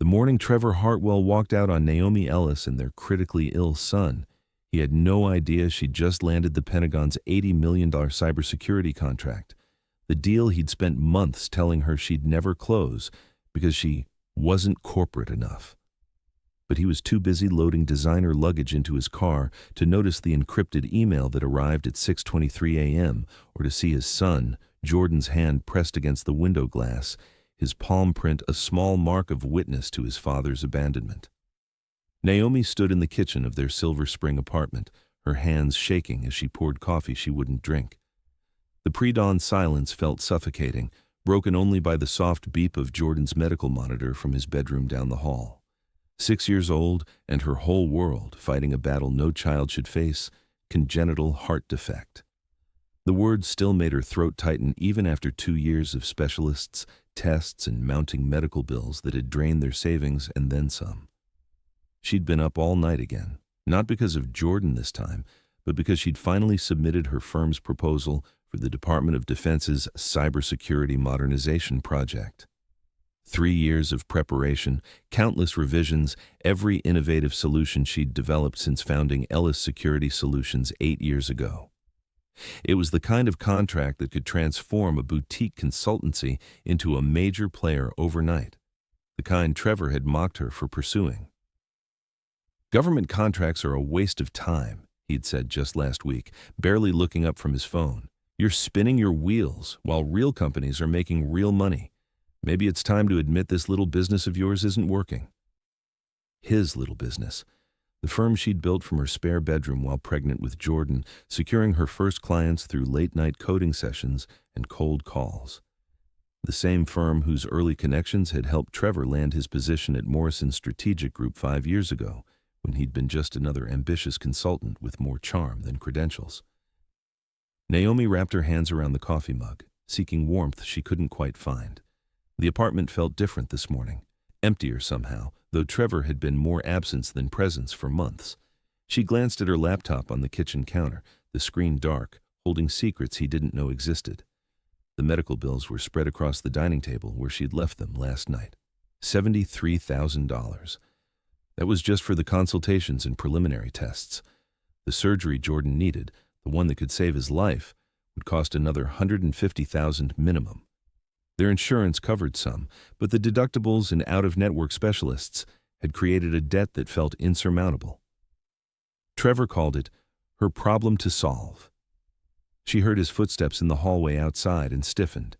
The morning Trevor Hartwell walked out on Naomi Ellis and their critically ill son, he had no idea she'd just landed the Pentagon's $80 million cybersecurity contract, the deal he'd spent months telling her she'd never close because she wasn't corporate enough. But he was too busy loading designer luggage into his car to notice the encrypted email that arrived at 6:23 a.m. or to see his son, Jordan's hand pressed against the window glass, his palm print a small mark of witness to his father's abandonment. Naomi stood in the kitchen of their Silver Spring apartment, her hands shaking as she poured coffee she wouldn't drink. The pre-dawn silence felt suffocating, broken only by the soft beep of Jordan's medical monitor from his bedroom down the hall. 6 years old and her whole world fighting a battle no child should face, congenital heart defect. The words still made her throat tighten even after 2 years of specialists, tests, and mounting medical bills that had drained their savings and then some. She'd been up all night again, not because of Jordan this time, but because she'd finally submitted her firm's proposal for the Department of Defense's cybersecurity modernization project. 3 years of preparation, countless revisions, every innovative solution she'd developed since founding Ellis Security Solutions 8 years ago. It was the kind of contract that could transform a boutique consultancy into a major player overnight, the kind Trevor had mocked her for pursuing. Government contracts are a waste of time, he'd said just last week, barely looking up from his phone. You're spinning your wheels while real companies are making real money. Maybe it's time to admit this little business of yours isn't working. His little business. The firm she'd built from her spare bedroom while pregnant with Jordan, securing her first clients through late-night coding sessions and cold calls. The same firm whose early connections had helped Trevor land his position at Morrison Strategic Group 5 years ago, when he'd been just another ambitious consultant with more charm than credentials. Naomi wrapped her hands around the coffee mug, seeking warmth she couldn't quite find. The apartment felt different this morning, emptier somehow, though Trevor had been more absence than presence for months. She glanced at her laptop on the kitchen counter, the screen dark, holding secrets he didn't know existed. The medical bills were spread across the dining table where she'd left them last night. $73,000. That was just for the consultations and preliminary tests. The surgery Jordan needed, the one that could save his life, would cost another $150,000 minimum. Their insurance covered some, but the deductibles and out-of-network specialists had created a debt that felt insurmountable. Trevor called it her problem to solve. She heard his footsteps in the hallway outside and stiffened.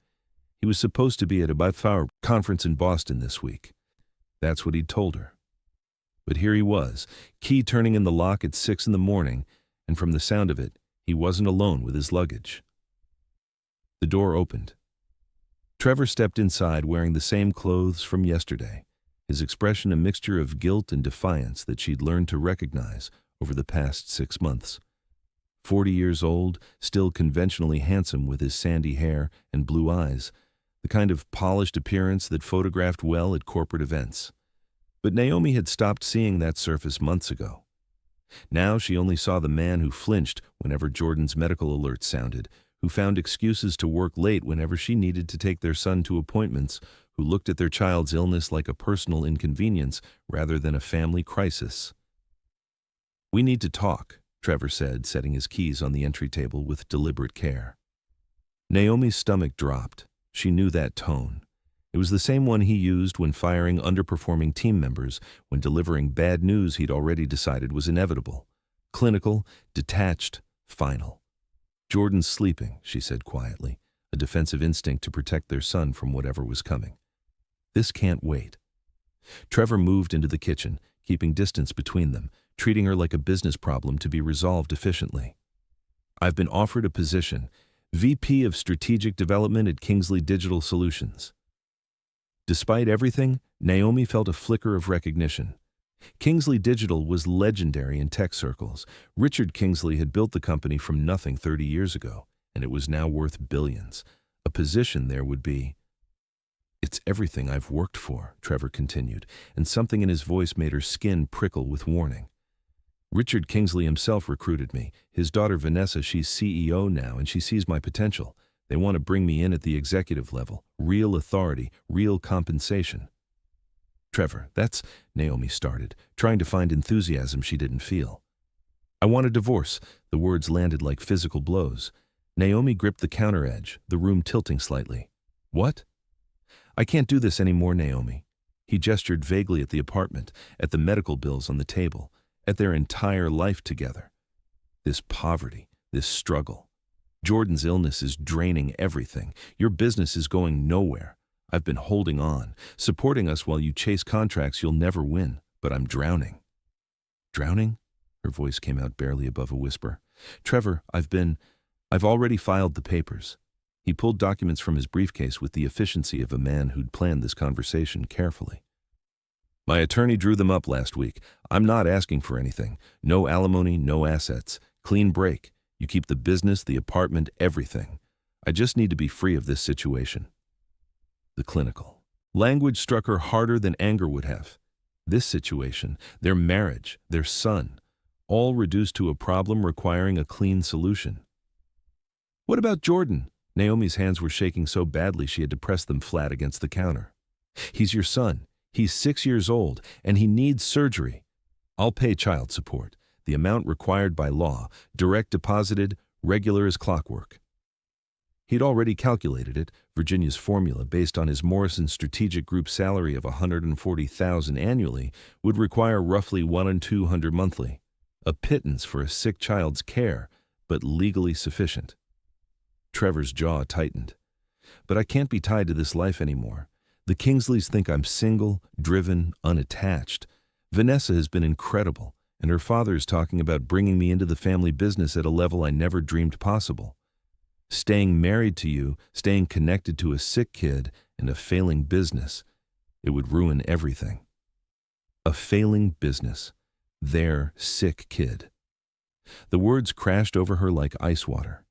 He was supposed to be at a defy conference in Boston this week. That's what he'd told her. But here he was, key turning in the lock at 6 in the morning, and from the sound of it, he wasn't alone with his luggage. The door opened. Trevor stepped inside wearing the same clothes from yesterday, his expression a mixture of guilt and defiance that she'd learned to recognize over the past 6 months. 40 years old, still conventionally handsome with his sandy hair and blue eyes, the kind of polished appearance that photographed well at corporate events. But Naomi had stopped seeing that surface months ago. Now she only saw the man who flinched whenever Jordan's medical alert sounded, who found excuses to work late whenever she needed to take their son to appointments, who looked at their child's illness like a personal inconvenience rather than a family crisis. "We need to talk," Trevor said, setting his keys on the entry table with deliberate care. Naomi's stomach dropped. She knew that tone. It was the same one he used when firing underperforming team members, when delivering bad news he'd already decided was inevitable. Clinical, detached, final. "Jordan's sleeping," she said quietly, a defensive instinct to protect their son from whatever was coming. "This can't wait." Trevor moved into the kitchen, keeping distance between them, treating her like a business problem to be resolved efficiently. "I've been offered a position, VP of Strategic Development at Kingsley Digital Solutions." Despite everything, Naomi felt a flicker of recognition. Kingsley Digital was legendary in tech circles. Richard Kingsley had built the company from nothing 30 years ago, and it was now worth billions. A position there would be. "It's everything I've worked for," Trevor continued, and something in his voice made her skin prickle with warning. "Richard Kingsley himself recruited me. His daughter Vanessa, she's CEO now, and she sees my potential. They want to bring me in at the executive level. Real authority, real compensation." Trevor, that's, Naomi started, trying to find enthusiasm she didn't feel. I want a divorce. The words landed like physical blows. Naomi gripped the counter edge, the room tilting slightly. What? I can't do this anymore, Naomi. He gestured vaguely at the apartment, at the medical bills on the table, at their entire life together. This poverty, this struggle. Jordan's illness is draining everything. Your business is going nowhere. I've been holding on, supporting us while you chase contracts you'll never win, but I'm drowning. Drowning? Her voice came out barely above a whisper. Trevor, I've already filed the papers. He pulled documents from his briefcase with the efficiency of a man who'd planned this conversation carefully. My attorney drew them up last week. I'm not asking for anything. No alimony, no assets. Clean break. You keep the business, the apartment, everything. I just need to be free of this situation. The clinical language struck her harder than anger would have. This situation, their marriage, their son, all reduced to a problem requiring a clean solution. What about Jordan? Naomi's hands were shaking so badly she had to press them flat against the counter. He's your son. He's 6 years old, and he needs surgery. I'll pay child support, the amount required by law, direct deposited, regular as clockwork. He'd already calculated it, Virginia's formula based on his Morrison Strategic Group salary of $140,000 annually would require roughly $1,200 monthly, a pittance for a sick child's care, but legally sufficient. Trevor's jaw tightened. But I can't be tied to this life anymore. The Kingsleys think I'm single, driven, unattached. Vanessa has been incredible, and her father is talking about bringing me into the family business at a level I never dreamed possible. Staying married to you, staying connected to a sick kid, and a failing business, it would ruin everything. A failing business. Their sick kid. The words crashed over her like ice water.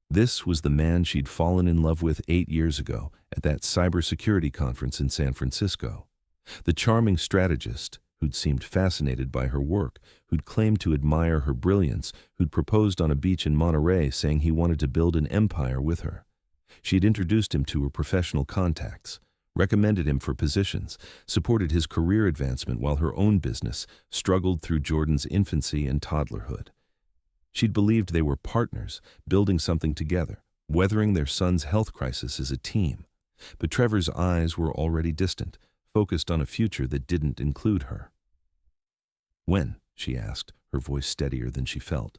This was the man she'd fallen in love with 8 years ago at that cybersecurity conference in San Francisco. The charming strategist who'd seemed fascinated by her work, who'd claimed to admire her brilliance, who'd proposed on a beach in Monterey saying he wanted to build an empire with her. She'd introduced him to her professional contacts, recommended him for positions, supported his career advancement while her own business struggled through Jordan's infancy and toddlerhood. She'd believed they were partners, building something together, weathering their son's health crisis as a team. But Trevor's eyes were already distant, focused on a future that didn't include her. When? She asked, her voice steadier than she felt.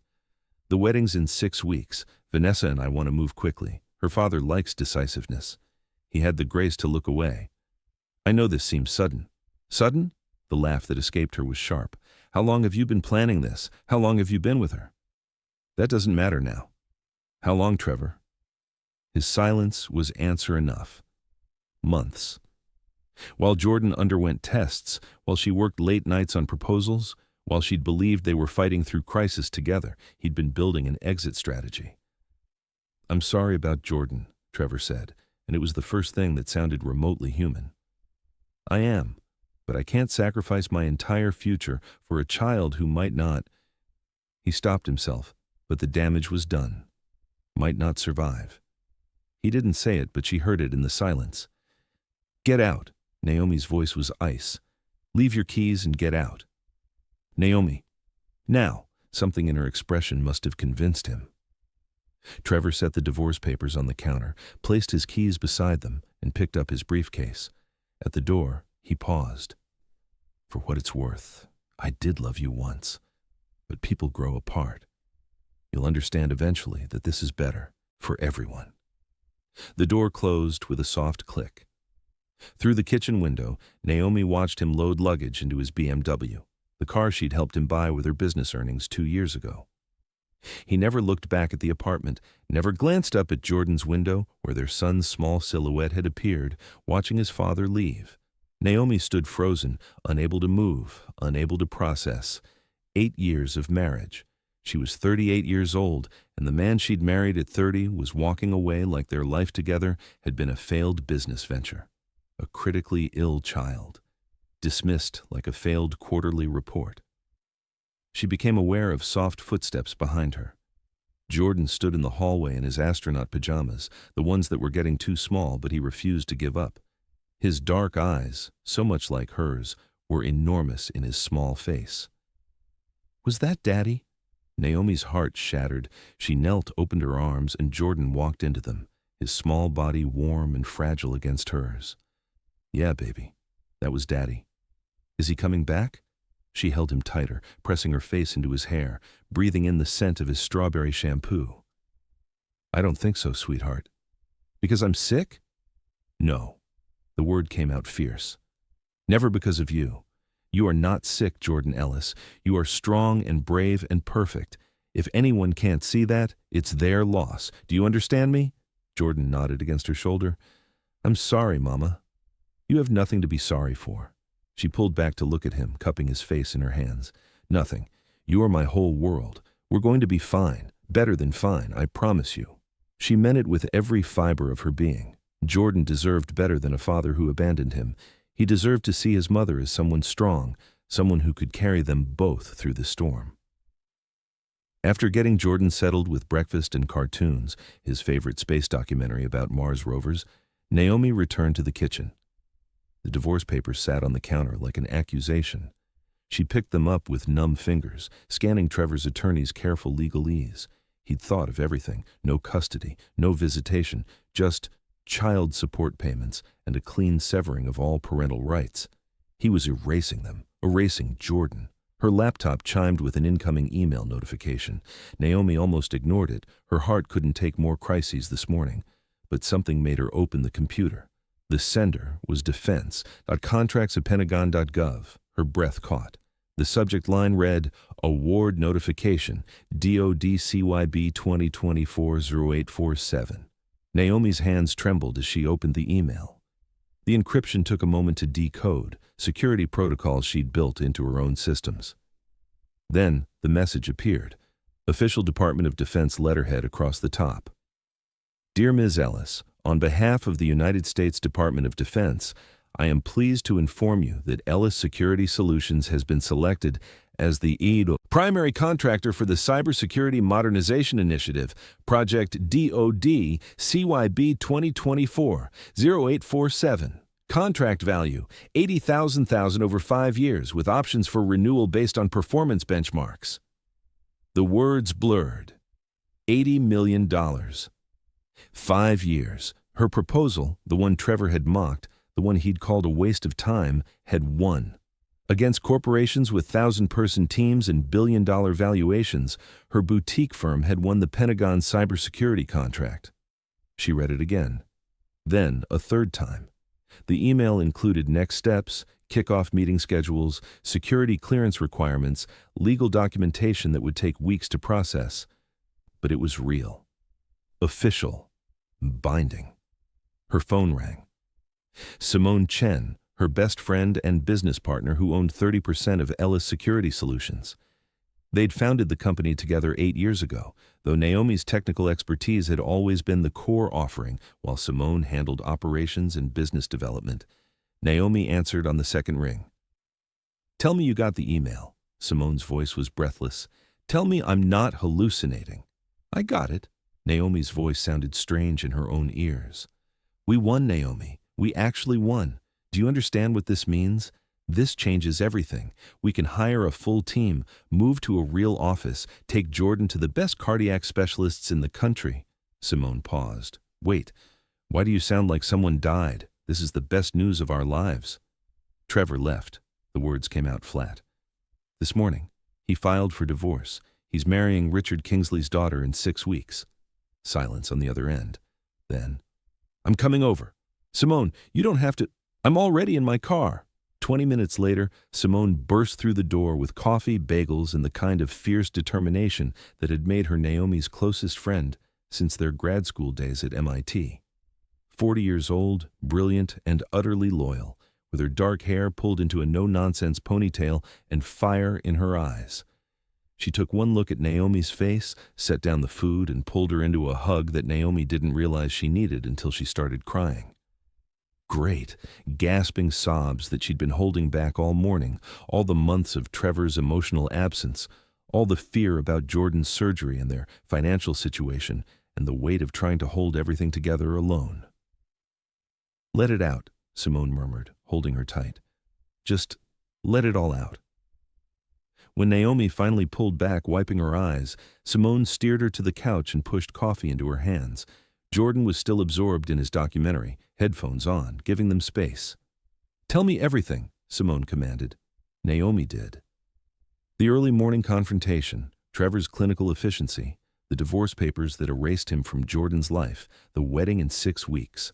The wedding's in 6 weeks. Vanessa and I want to move quickly. Her father likes decisiveness. He had the grace to look away. I know this seems sudden. Sudden? The laugh that escaped her was sharp. How long have you been planning this? How long have you been with her? That doesn't matter now. How long, Trevor? His silence was answer enough. Months. While Jordan underwent tests, while she worked late nights on proposals, while she'd believed they were fighting through crisis together, he'd been building an exit strategy. I'm sorry about Jordan, Trevor said, and it was the first thing that sounded remotely human. I am, but I can't sacrifice my entire future for a child who might not. He stopped himself, but the damage was done. Might not survive. He didn't say it, but she heard it in the silence. Get out. Naomi's voice was ice. Leave your keys and get out. Naomi. Now. Something in her expression must have convinced him. Trevor set the divorce papers on the counter, placed his keys beside them, and picked up his briefcase. At the door, he paused. For what it's worth, I did love you once, but people grow apart. You'll understand eventually that this is better for everyone. The door closed with a soft click. Through the kitchen window, Naomi watched him load luggage into his BMW, the car she'd helped him buy with her business earnings 2 years ago. He never looked back at the apartment, never glanced up at Jordan's window where their son's small silhouette had appeared, watching his father leave. Naomi stood frozen, unable to move, unable to process. 8 years of marriage. She was 38 years old, and the man she'd married at 30 was walking away like their life together had been a failed business venture. A critically ill child. Dismissed like a failed quarterly report. She became aware of soft footsteps behind her. Jordan stood in the hallway in his astronaut pajamas, the ones that were getting too small, but he refused to give up. His dark eyes, so much like hers, were enormous in his small face. "Was that Daddy?" Naomi's heart shattered. She knelt, opened her arms, and Jordan walked into them, his small body warm and fragile against hers. "Yeah, baby, that was Daddy." "Is he coming back?" She held him tighter, pressing her face into his hair, breathing in the scent of his strawberry shampoo. "I don't think so, sweetheart." "Because I'm sick?" "No." The word came out fierce. "Never because of you. You are not sick, Jordan Ellis. You are strong and brave and perfect. If anyone can't see that, it's their loss. Do you understand me?" Jordan nodded against her shoulder. "I'm sorry, Mama." "You have nothing to be sorry for." She pulled back to look at him, cupping his face in her hands. "Nothing. You are my whole world. We're going to be fine. Better than fine, I promise you." She meant it with every fiber of her being. Jordan deserved better than a father who abandoned him. He deserved to see his mother as someone strong, someone who could carry them both through the storm. After getting Jordan settled with breakfast and cartoons, his favorite space documentary about Mars rovers, Naomi returned to the kitchen. The divorce papers sat on the counter like an accusation. She picked them up with numb fingers, scanning Trevor's attorney's careful legalese. He'd thought of everything: no custody, no visitation, just child support payments and a clean severing of all parental rights. He was erasing them, erasing Jordan. Her laptop chimed with an incoming email notification. Naomi almost ignored it. Her heart couldn't take more crises this morning. But something made her open the computer. The sender was defense.contracts@pentagon.gov. Her breath caught. The subject line read, "Award Notification, DOD-CYB 2024-0847. Naomi's hands trembled as she opened the email. The encryption took a moment to decode, security protocols she'd built into her own systems. Then the message appeared, official Department of Defense letterhead across the top. "Dear Ms. Ellis, on behalf of the United States Department of Defense, I am pleased to inform you that Ellis Security Solutions has been selected as the EID primary contractor for the Cybersecurity Modernization Initiative, Project DOD CYB 2024-0847. Contract value, $80,000 over 5 years with options for renewal based on performance benchmarks." The words blurred. $80 million. 5 years. Her proposal, the one Trevor had mocked, the one he'd called a waste of time, had won. Against corporations with 1,000-person teams and billion-dollar valuations, her boutique firm had won the Pentagon cybersecurity contract. She read it again. Then, a third time. The email included next steps, kickoff meeting schedules, security clearance requirements, legal documentation that would take weeks to process. But it was real. Official. Binding. Her phone rang. Simone Chen, her best friend and business partner who owned 30% of Ellis Security Solutions. They'd founded the company together 8 years ago, though Naomi's technical expertise had always been the core offering, while Simone handled operations and business development. Naomi answered on the second ring. "Tell me you got the email." Simone's voice was breathless. "Tell me I'm not hallucinating." "I got it." Naomi's voice sounded strange in her own ears. "We won, Naomi. We actually won. Do you understand what this means? This changes everything. We can hire a full team, move to a real office, take Jordan to the best cardiac specialists in the country." Simone paused. "Wait, why do you sound like someone died? This is the best news of our lives." Trevor left. The words came out flat. "This morning, he filed for divorce. He's marrying Richard Kingsley's daughter in 6 weeks." Silence on the other end. Then, "I'm coming over." "Simone, you don't have to. I'm already in my car." 20 minutes later, Simone burst through the door with coffee, bagels, and the kind of fierce determination that had made her Naomi's closest friend since their grad school days at MIT. 40 years old, brilliant, and utterly loyal, with her dark hair pulled into a no-nonsense ponytail and fire in her eyes. She took one look at Naomi's face, set down the food, and pulled her into a hug that Naomi didn't realize she needed until she started crying. Great, gasping sobs that she'd been holding back all morning, all the months of Trevor's emotional absence, all the fear about Jordan's surgery and their financial situation, and the weight of trying to hold everything together alone. "Let it out," Simone murmured, holding her tight. Just let it all out. When Naomi finally pulled back, wiping her eyes, Simone steered her to the couch and pushed coffee into her hands. Jordan was still absorbed in his documentary, headphones on, giving them space. "Tell me everything," Simone commanded. Naomi did. The early morning confrontation, Trevor's clinical efficiency, the divorce papers that erased him from Jordan's life, the wedding in 6 weeks.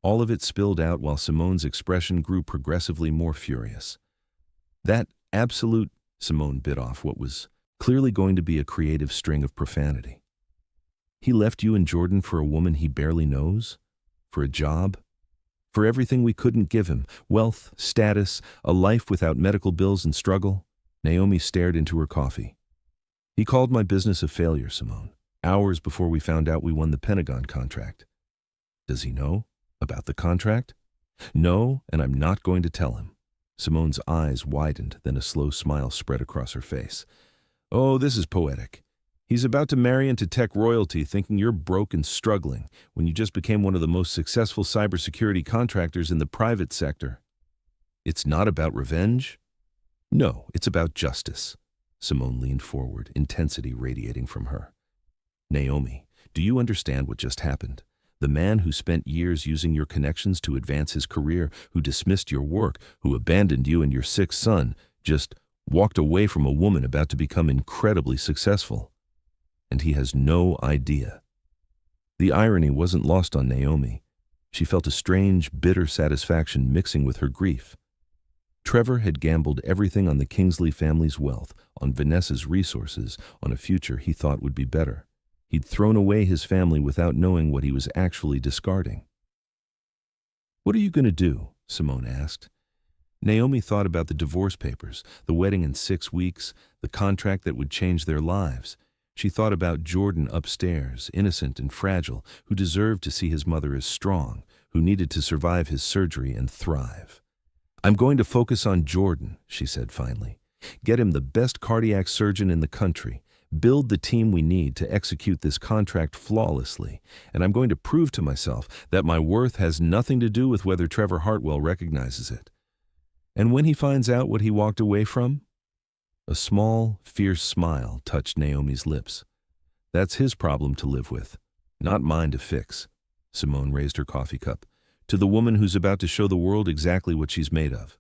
All of it spilled out while Simone's expression grew progressively more furious. That absolute, Simone bit off what was clearly going to be a creative string of profanity. He left you and Jordan for a woman he barely knows? For a job? For everything we couldn't give him, wealth, status, a life without medical bills and struggle? Naomi stared into her coffee. He called my business a failure, Simone, hours before we found out we won the Pentagon contract. Does he know about the contract? No, and I'm not going to tell him. Simone's eyes widened, then a slow smile spread across her face. Oh, this is poetic. He's about to marry into tech royalty thinking you're broke and struggling when you just became one of the most successful cybersecurity contractors in the private sector. It's not about revenge? No, it's about justice. Simone leaned forward, intensity radiating from her. Naomi, do you understand what just happened? The man who spent years using your connections to advance his career, who dismissed your work, who abandoned you and your 6th son, just walked away from a woman about to become incredibly successful. And he has no idea. The irony wasn't lost on Naomi. She felt a strange, bitter satisfaction mixing with her grief. Trevor had gambled everything on the Kingsley family's wealth, on Vanessa's resources, on a future he thought would be better. He'd thrown away his family without knowing what he was actually discarding. What are you going to do? Simone asked. Naomi thought about the divorce papers, the wedding in 6 weeks, the contract that would change their lives. She thought about Jordan upstairs, innocent and fragile, who deserved to see his mother as strong, who needed to survive his surgery and thrive. I'm going to focus on Jordan, she said finally. Get him the best cardiac surgeon in the country. Build the team we need to execute this contract flawlessly, and I'm going to prove to myself that my worth has nothing to do with whether Trevor Hartwell recognizes it. And when he finds out what he walked away from? A small, fierce smile touched Naomi's lips. That's his problem to live with, not mine to fix. Simone raised her coffee cup. To the woman who's about to show the world exactly what she's made of.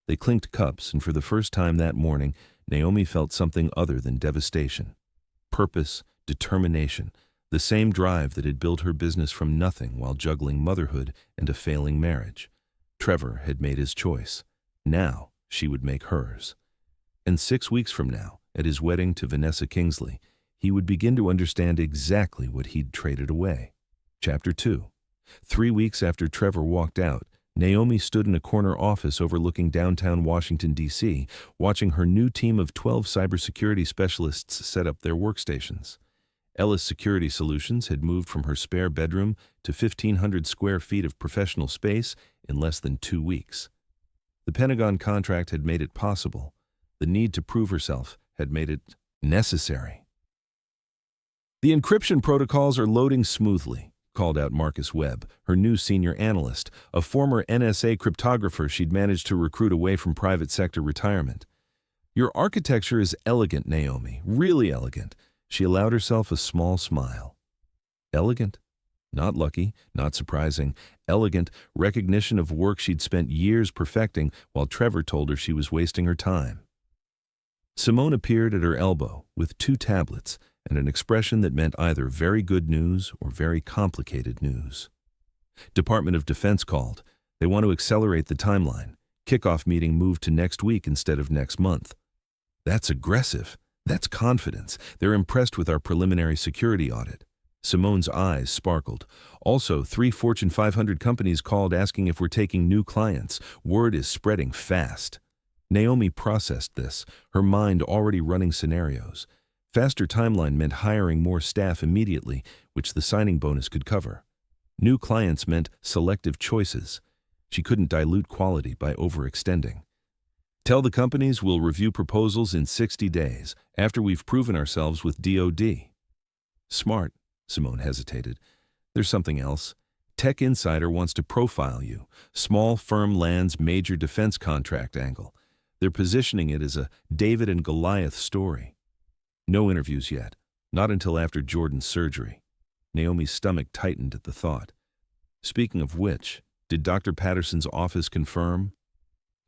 They clinked cups, and for the first time that morning, Naomi felt something other than devastation. Purpose, determination, the same drive that had built her business from nothing while juggling motherhood and a failing marriage. Trevor had made his choice. Now she would make hers. And 6 weeks from now, at his wedding to Vanessa Kingsley, he would begin to understand exactly what he'd traded away. Chapter 2. 3 weeks after Trevor walked out, Naomi stood in a corner office overlooking downtown Washington, D.C., watching her new team of 12 cybersecurity specialists set up their workstations. Ellis Security Solutions had moved from her spare bedroom to 1,500 square feet of professional space in less than 2 weeks. The Pentagon contract had made it possible. The need to prove herself had made it necessary. The encryption protocols are loading smoothly, called out Marcus Webb, her new senior analyst, a former NSA cryptographer she'd managed to recruit away from private sector retirement. Your architecture is elegant, Naomi, really elegant. She allowed herself a small smile. Elegant? Not lucky, not surprising. Elegant, recognition of work she'd spent years perfecting while Trevor told her she was wasting her time. Simone appeared at her elbow with 2 tablets and an expression that meant either very good news or very complicated news. Department of Defense called. They want to accelerate the timeline. Kickoff meeting moved to next week instead of next month. That's aggressive. That's confidence. They're impressed with our preliminary security audit. Simone's eyes sparkled. Also, 3 Fortune 500 companies called asking if we're taking new clients. Word is spreading fast. Naomi processed this, her mind already running scenarios. Faster timeline meant hiring more staff immediately, which the signing bonus could cover. New clients meant selective choices. She couldn't dilute quality by overextending. Tell the companies we'll review proposals in 60 days, after we've proven ourselves with DoD. Smart, Simone hesitated. There's something else. Tech Insider wants to profile you. Small firm lands major defense contract angle. They're positioning it as a David and Goliath story. No interviews yet. Not until after Jordan's surgery. Naomi's stomach tightened at the thought. Speaking of which, did Dr. Patterson's office confirm?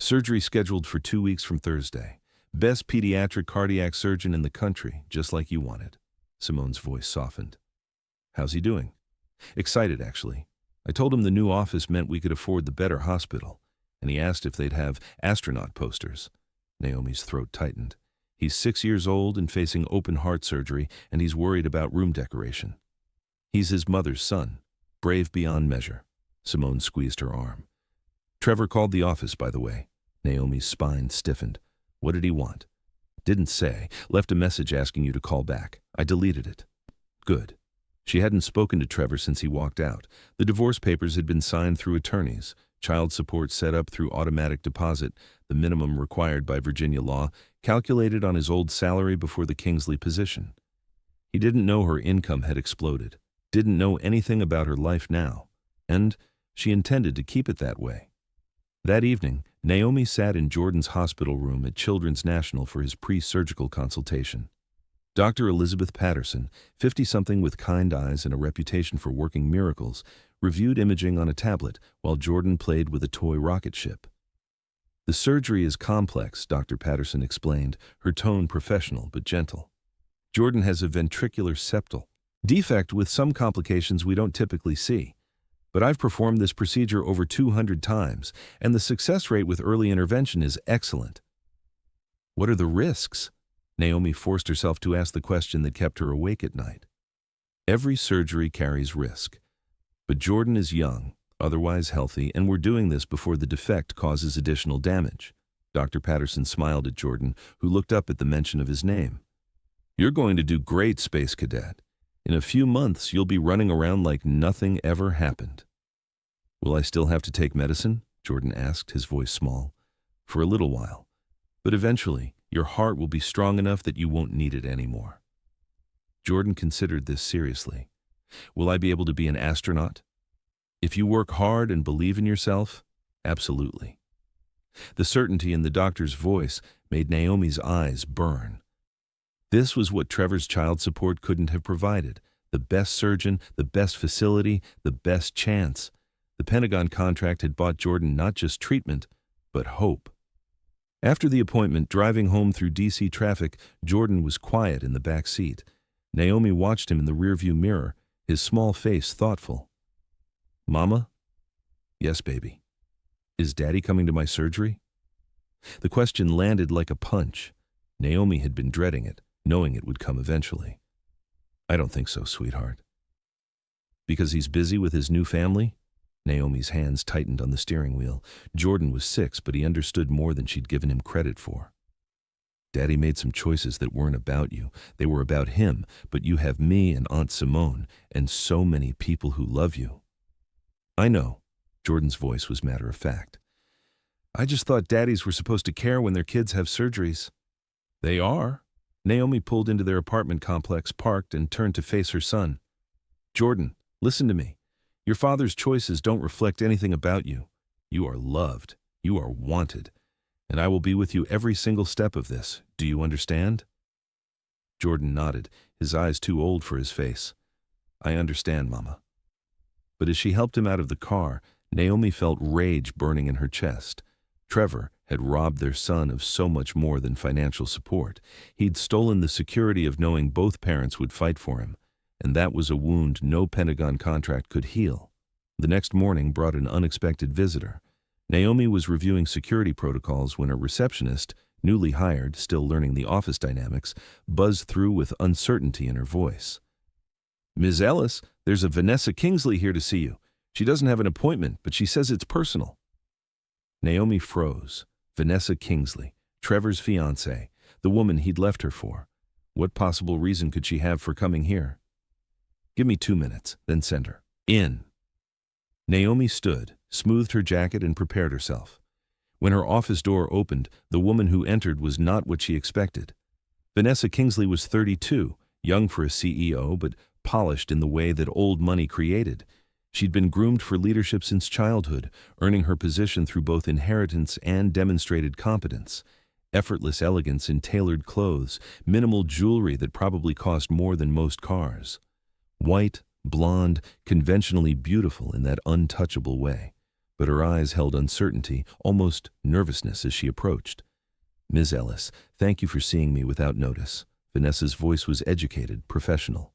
Surgery scheduled for 2 weeks from Thursday. Best pediatric cardiac surgeon in the country, just like you wanted. Simone's voice softened. How's he doing? Excited, actually. I told him the new office meant we could afford the better hospital, and he asked if they'd have astronaut posters. Naomi's throat tightened. He's 6 years old and facing open heart surgery, and he's worried about room decoration. He's his mother's son, brave beyond measure. Simone squeezed her arm. Trevor called the office, by the way. Naomi's spine stiffened. What did he want? Didn't say. Left a message asking you to call back. I deleted it. Good. She hadn't spoken to Trevor since he walked out. The divorce papers had been signed through attorneys, child support set up through automatic deposit, the minimum required by Virginia law, calculated on his old salary before the Kingsley position. He didn't know her income had exploded, didn't know anything about her life now, and she intended to keep it that way. That evening, Naomi sat in Jordan's hospital room at Children's National for his pre-surgical consultation. Dr. Elizabeth Patterson, 50-something with kind eyes and a reputation for working miracles, reviewed imaging on a tablet while Jordan played with a toy rocket ship. The surgery is complex, Dr. Patterson explained, her tone professional but gentle. Jordan has a ventricular septal defect with some complications we don't typically see. But I've performed this procedure over 200 times, and the success rate with early intervention is excellent. What are the risks? Naomi forced herself to ask the question that kept her awake at night. Every surgery carries risk. But Jordan is young, otherwise healthy, and we're doing this before the defect causes additional damage. Dr. Patterson smiled at Jordan, who looked up at the mention of his name. You're going to do great, Space Cadet. In a few months, you'll be running around like nothing ever happened. Will I still have to take medicine? Jordan asked, his voice small. For a little while. But eventually, your heart will be strong enough that you won't need it anymore. Jordan considered this seriously. Will I be able to be an astronaut? If you work hard and believe in yourself, absolutely. The certainty in the doctor's voice made Naomi's eyes burn. This was what Trevor's child support couldn't have provided. The best surgeon, the best facility, the best chance. The Pentagon contract had bought Jordan not just treatment, but hope. After the appointment, driving home through D.C. traffic, Jordan was quiet in the back seat. Naomi watched him in the rearview mirror, his small face thoughtful. Mama? Yes, baby. Is Daddy coming to my surgery? The question landed like a punch. Naomi had been dreading it, knowing it would come eventually. I don't think so, sweetheart. Because he's busy with his new family? Naomi's hands tightened on the steering wheel. Jordan was 6, but he understood more than she'd given him credit for. Daddy made some choices that weren't about you. They were about him, but you have me and Aunt Simone, and so many people who love you. I know. Jordan's voice was matter of fact. I just thought daddies were supposed to care when their kids have surgeries. They are. Naomi pulled into their apartment complex, parked, and turned to face her son. Jordan, listen to me. Your father's choices don't reflect anything about you. You are loved. You are wanted. And I will be with you every single step of this. Do you understand? Jordan nodded, his eyes too old for his face. I understand, Mama. But as she helped him out of the car, Naomi felt rage burning in her chest. Trevor had robbed their son of so much more than financial support. He'd stolen the security of knowing both parents would fight for him, and that was a wound no Pentagon contract could heal. The next morning brought an unexpected visitor. Naomi was reviewing security protocols when a receptionist, newly hired, still learning the office dynamics, buzzed through with uncertainty in her voice. Ms. Ellis, there's a Vanessa Kingsley here to see you. She doesn't have an appointment, but she says it's personal. Naomi froze. Vanessa Kingsley, Trevor's fiancée, the woman he'd left her for. What possible reason could she have for coming here? Give me 2 minutes, then send her. In. Naomi stood, smoothed her jacket, and prepared herself. When her office door opened, the woman who entered was not what she expected. Vanessa Kingsley was 32, young for a CEO, but polished in the way that old money created. She'd been groomed for leadership since childhood, earning her position through both inheritance and demonstrated competence. Effortless elegance in tailored clothes, minimal jewelry that probably cost more than most cars. White, blonde, conventionally beautiful in that untouchable way. But her eyes held uncertainty, almost nervousness as she approached. "Ms. Ellis, thank you for seeing me without notice." Vanessa's voice was educated, professional.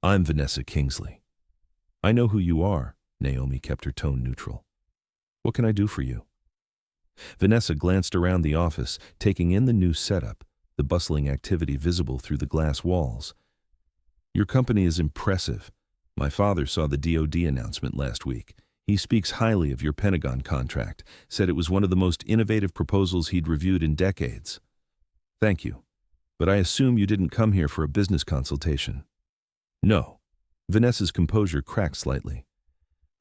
"I'm Vanessa Kingsley." "I know who you are." Naomi kept her tone neutral. "What can I do for you?" Vanessa glanced around the office, taking in the new setup, the bustling activity visible through the glass walls. "Your company is impressive. My father saw the DoD announcement last week. He speaks highly of your Pentagon contract, said it was one of the most innovative proposals he'd reviewed in decades." "Thank you. But I assume you didn't come here for a business consultation." "No." Vanessa's composure cracked slightly.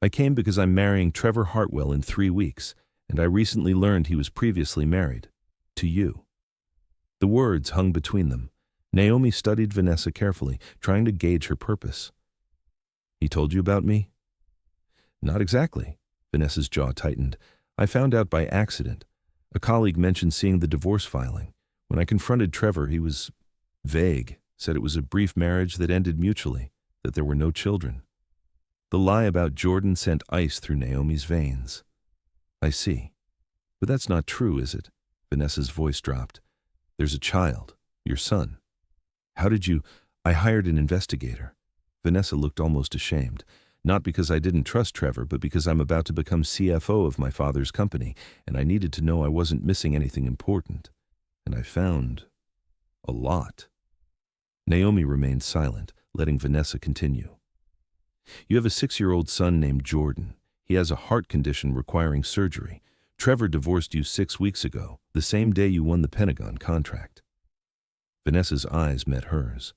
"I came because I'm marrying Trevor Hartwell in 3 weeks, and I recently learned he was previously married. To you." The words hung between them. Naomi studied Vanessa carefully, trying to gauge her purpose. "He told you about me?" "Not exactly." Vanessa's jaw tightened. "I found out by accident. A colleague mentioned seeing the divorce filing. When I confronted Trevor, he was vague, said it was a brief marriage that ended mutually, that there were no children." The lie about Jordan sent ice through Naomi's veins. "I see. But that's not true, is it?" Vanessa's voice dropped. "There's a child, your son. How did you—" "I hired an investigator." Vanessa looked almost ashamed. "Not because I didn't trust Trevor, but because I'm about to become CFO of my father's company, and I needed to know I wasn't missing anything important. And I found a lot." Naomi remained silent, letting Vanessa continue. "You have a 6-year-old son named Jordan. He has a heart condition requiring surgery. Trevor divorced you 6 weeks ago, the same day you won the Pentagon contract." Vanessa's eyes met hers.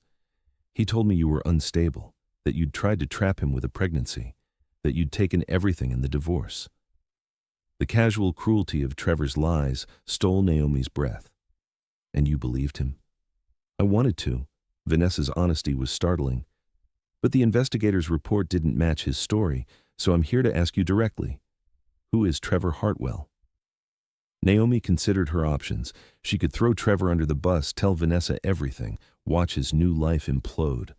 "He told me you were unstable, that you'd tried to trap him with a pregnancy, that you'd taken everything in the divorce." The casual cruelty of Trevor's lies stole Naomi's breath. "And you believed him?" "I wanted to." Vanessa's honesty was startling. "But the investigator's report didn't match his story, so I'm here to ask you directly. Who is Trevor Hartwell?" Naomi considered her options. She could throw Trevor under the bus, tell Vanessa everything, watch his new life implode.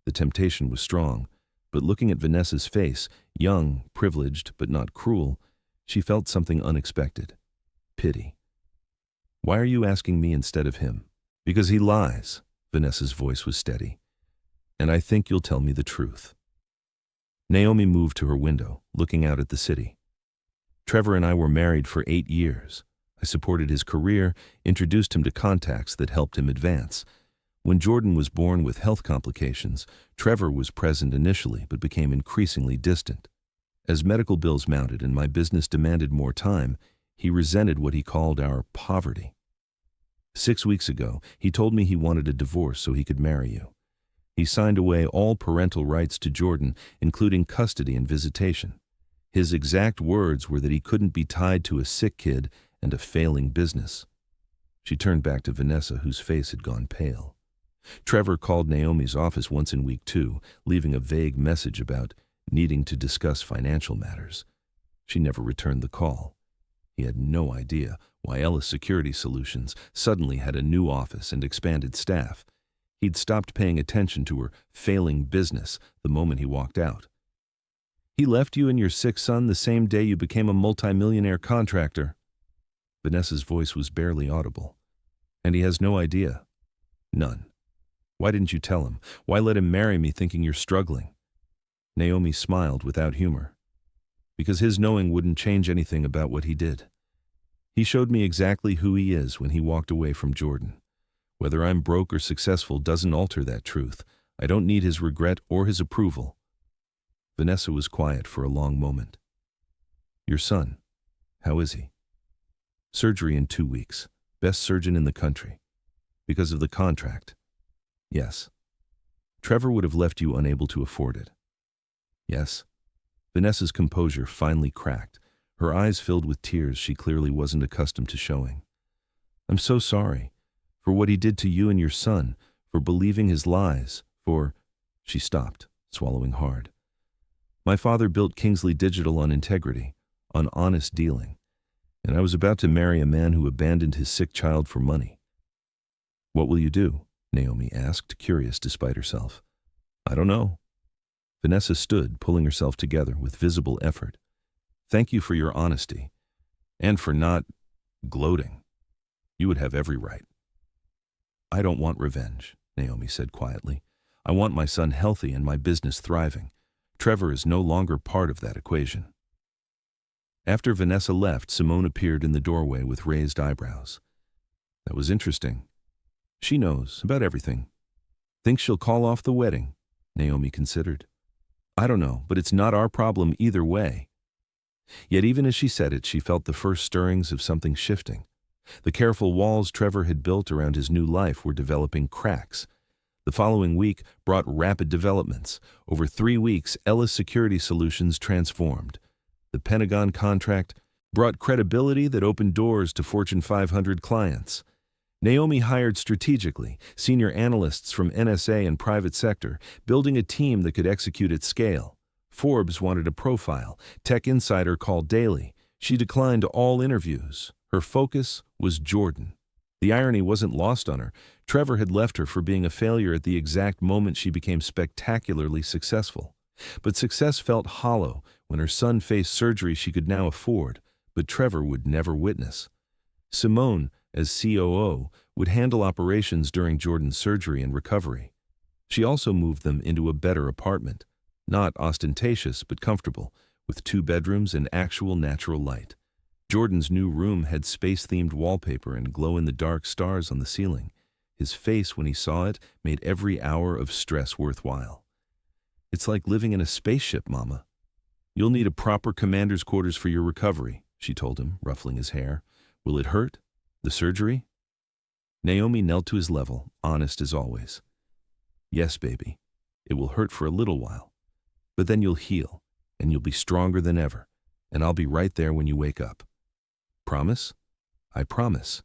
The temptation was strong, but looking at Vanessa's face, young, privileged, but not cruel, she felt something unexpected. Pity. "Why are you asking me instead of him?" "Because he lies." Vanessa's voice was steady. "And I think you'll tell me the truth." Naomi moved to her window, looking out at the city. "Trevor and I were married for 8 years. I supported his career, introduced him to contacts that helped him advance. When Jordan was born with health complications, Trevor was present initially but became increasingly distant. As medical bills mounted and my business demanded more time, he resented what he called our poverty. 6 weeks ago, he told me he wanted a divorce so he could marry you. He signed away all parental rights to Jordan, including custody and visitation. His exact words were that he couldn't be tied to a sick kid and a failing business." She turned back to Vanessa, whose face had gone pale. "Trevor called Naomi's office once in week 2, leaving a vague message about needing to discuss financial matters. She never returned the call. He had no idea why Ellis Security Solutions suddenly had a new office and expanded staff. He'd stopped paying attention to her failing business the moment he walked out. "He left you and your sick son the same day you became a multimillionaire contractor." Vanessa's voice was barely audible. "And he has no idea?" "None." "Why didn't you tell him? Why let him marry me thinking you're struggling?" Naomi smiled without humor. "Because his knowing wouldn't change anything about what he did. He showed me exactly who he is when he walked away from Jordan. Whether I'm broke or successful doesn't alter that truth. I don't need his regret or his approval." Vanessa was quiet for a long moment. "Your son, how is he?" "Surgery in 2 weeks. Best surgeon in the country." "Because of the contract?" "Yes." "Trevor would have left you unable to afford it." "Yes." Vanessa's composure finally cracked. Her eyes filled with tears she clearly wasn't accustomed to showing. "I'm so sorry. For what he did to you and your son, for believing his lies, for—" She stopped, swallowing hard. My father built Kingsley Digital on integrity, on honest dealing, and I was about to marry a man who abandoned his sick child for money. What will you do? Naomi asked, curious despite herself. I don't know. Vanessa stood, pulling herself together with visible effort. Thank you for your honesty, and for not gloating. You would have every right. I don't want revenge, Naomi said quietly. I want my son healthy and my business thriving. Trevor is no longer part of that equation. After Vanessa left, Simone appeared in the doorway with raised eyebrows. That was interesting. She knows about everything. Think she'll call off the wedding? Naomi considered. I don't know, but it's not our problem either way. Yet even as she said it, she felt the first stirrings of something shifting. The careful walls Trevor had built around his new life were developing cracks. The following week brought rapid developments. Over 3 weeks, Ellis Security Solutions transformed. The Pentagon contract brought credibility that opened doors to Fortune 500 clients. Naomi hired strategically, senior analysts from NSA and private sector, building a team that could execute at scale. Forbes wanted a profile. Tech Insider called daily. She declined all interviews. Her focus was Jordan. The irony wasn't lost on her. Trevor had left her for being a failure at the exact moment she became spectacularly successful. But success felt hollow when her son faced surgery she could now afford, but Trevor would never witness. Simone, as COO, would handle operations during Jordan's surgery and recovery. She also moved them into a better apartment, not ostentatious but comfortable, with 2 bedrooms and actual natural light. Jordan's new room had space-themed wallpaper and glow-in-the-dark stars on the ceiling. His face, when he saw it, made every hour of stress worthwhile. It's like living in a spaceship, Mama. You'll need a proper commander's quarters for your recovery, she told him, ruffling his hair. Will it hurt? The surgery? Naomi knelt to his level, honest as always. Yes, baby. It will hurt for a little while. But then you'll heal, and you'll be stronger than ever, and I'll be right there when you wake up. Promise? I promise.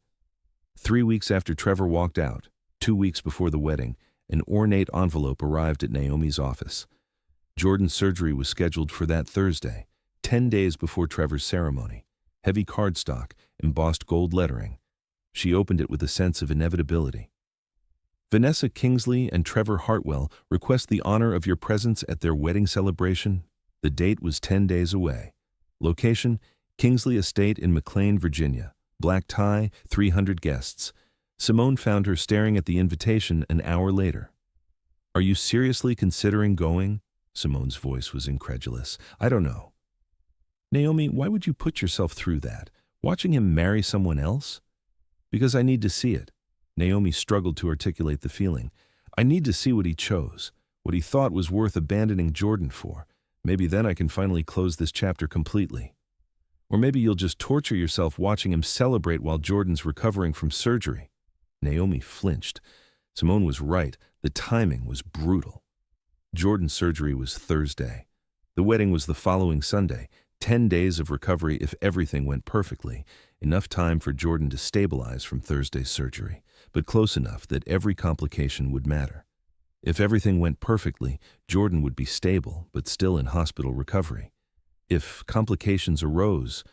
3 weeks after Trevor walked out, 2 weeks before the wedding, an ornate envelope arrived at Naomi's office. Jordan's surgery was scheduled for that Thursday, 10 days before Trevor's ceremony. Heavy cardstock, embossed gold lettering. She opened it with a sense of inevitability. Vanessa Kingsley and Trevor Hartwell request the honor of your presence at their wedding celebration. The date was 10 days away. Location, Kingsley Estate in McLean, Virginia. Black tie, 300 guests. Simone found her staring at the invitation an hour later. Are you seriously considering going? Simone's voice was incredulous. I don't know. Naomi, why would you put yourself through that? Watching him marry someone else? Because I need to see it. Naomi struggled to articulate the feeling. I need to see what he chose, what he thought was worth abandoning Jordan for. Maybe then I can finally close this chapter completely. Or maybe you'll just torture yourself watching him celebrate while Jordan's recovering from surgery. Naomi flinched. Simone was right. The timing was brutal. Jordan's surgery was Thursday. The wedding was the following Sunday. 10 days of recovery if everything went perfectly. Enough time for Jordan to stabilize from Thursday's surgery, but close enough that every complication would matter. If everything went perfectly, Jordan would be stable, but still in hospital recovery. If complications arose,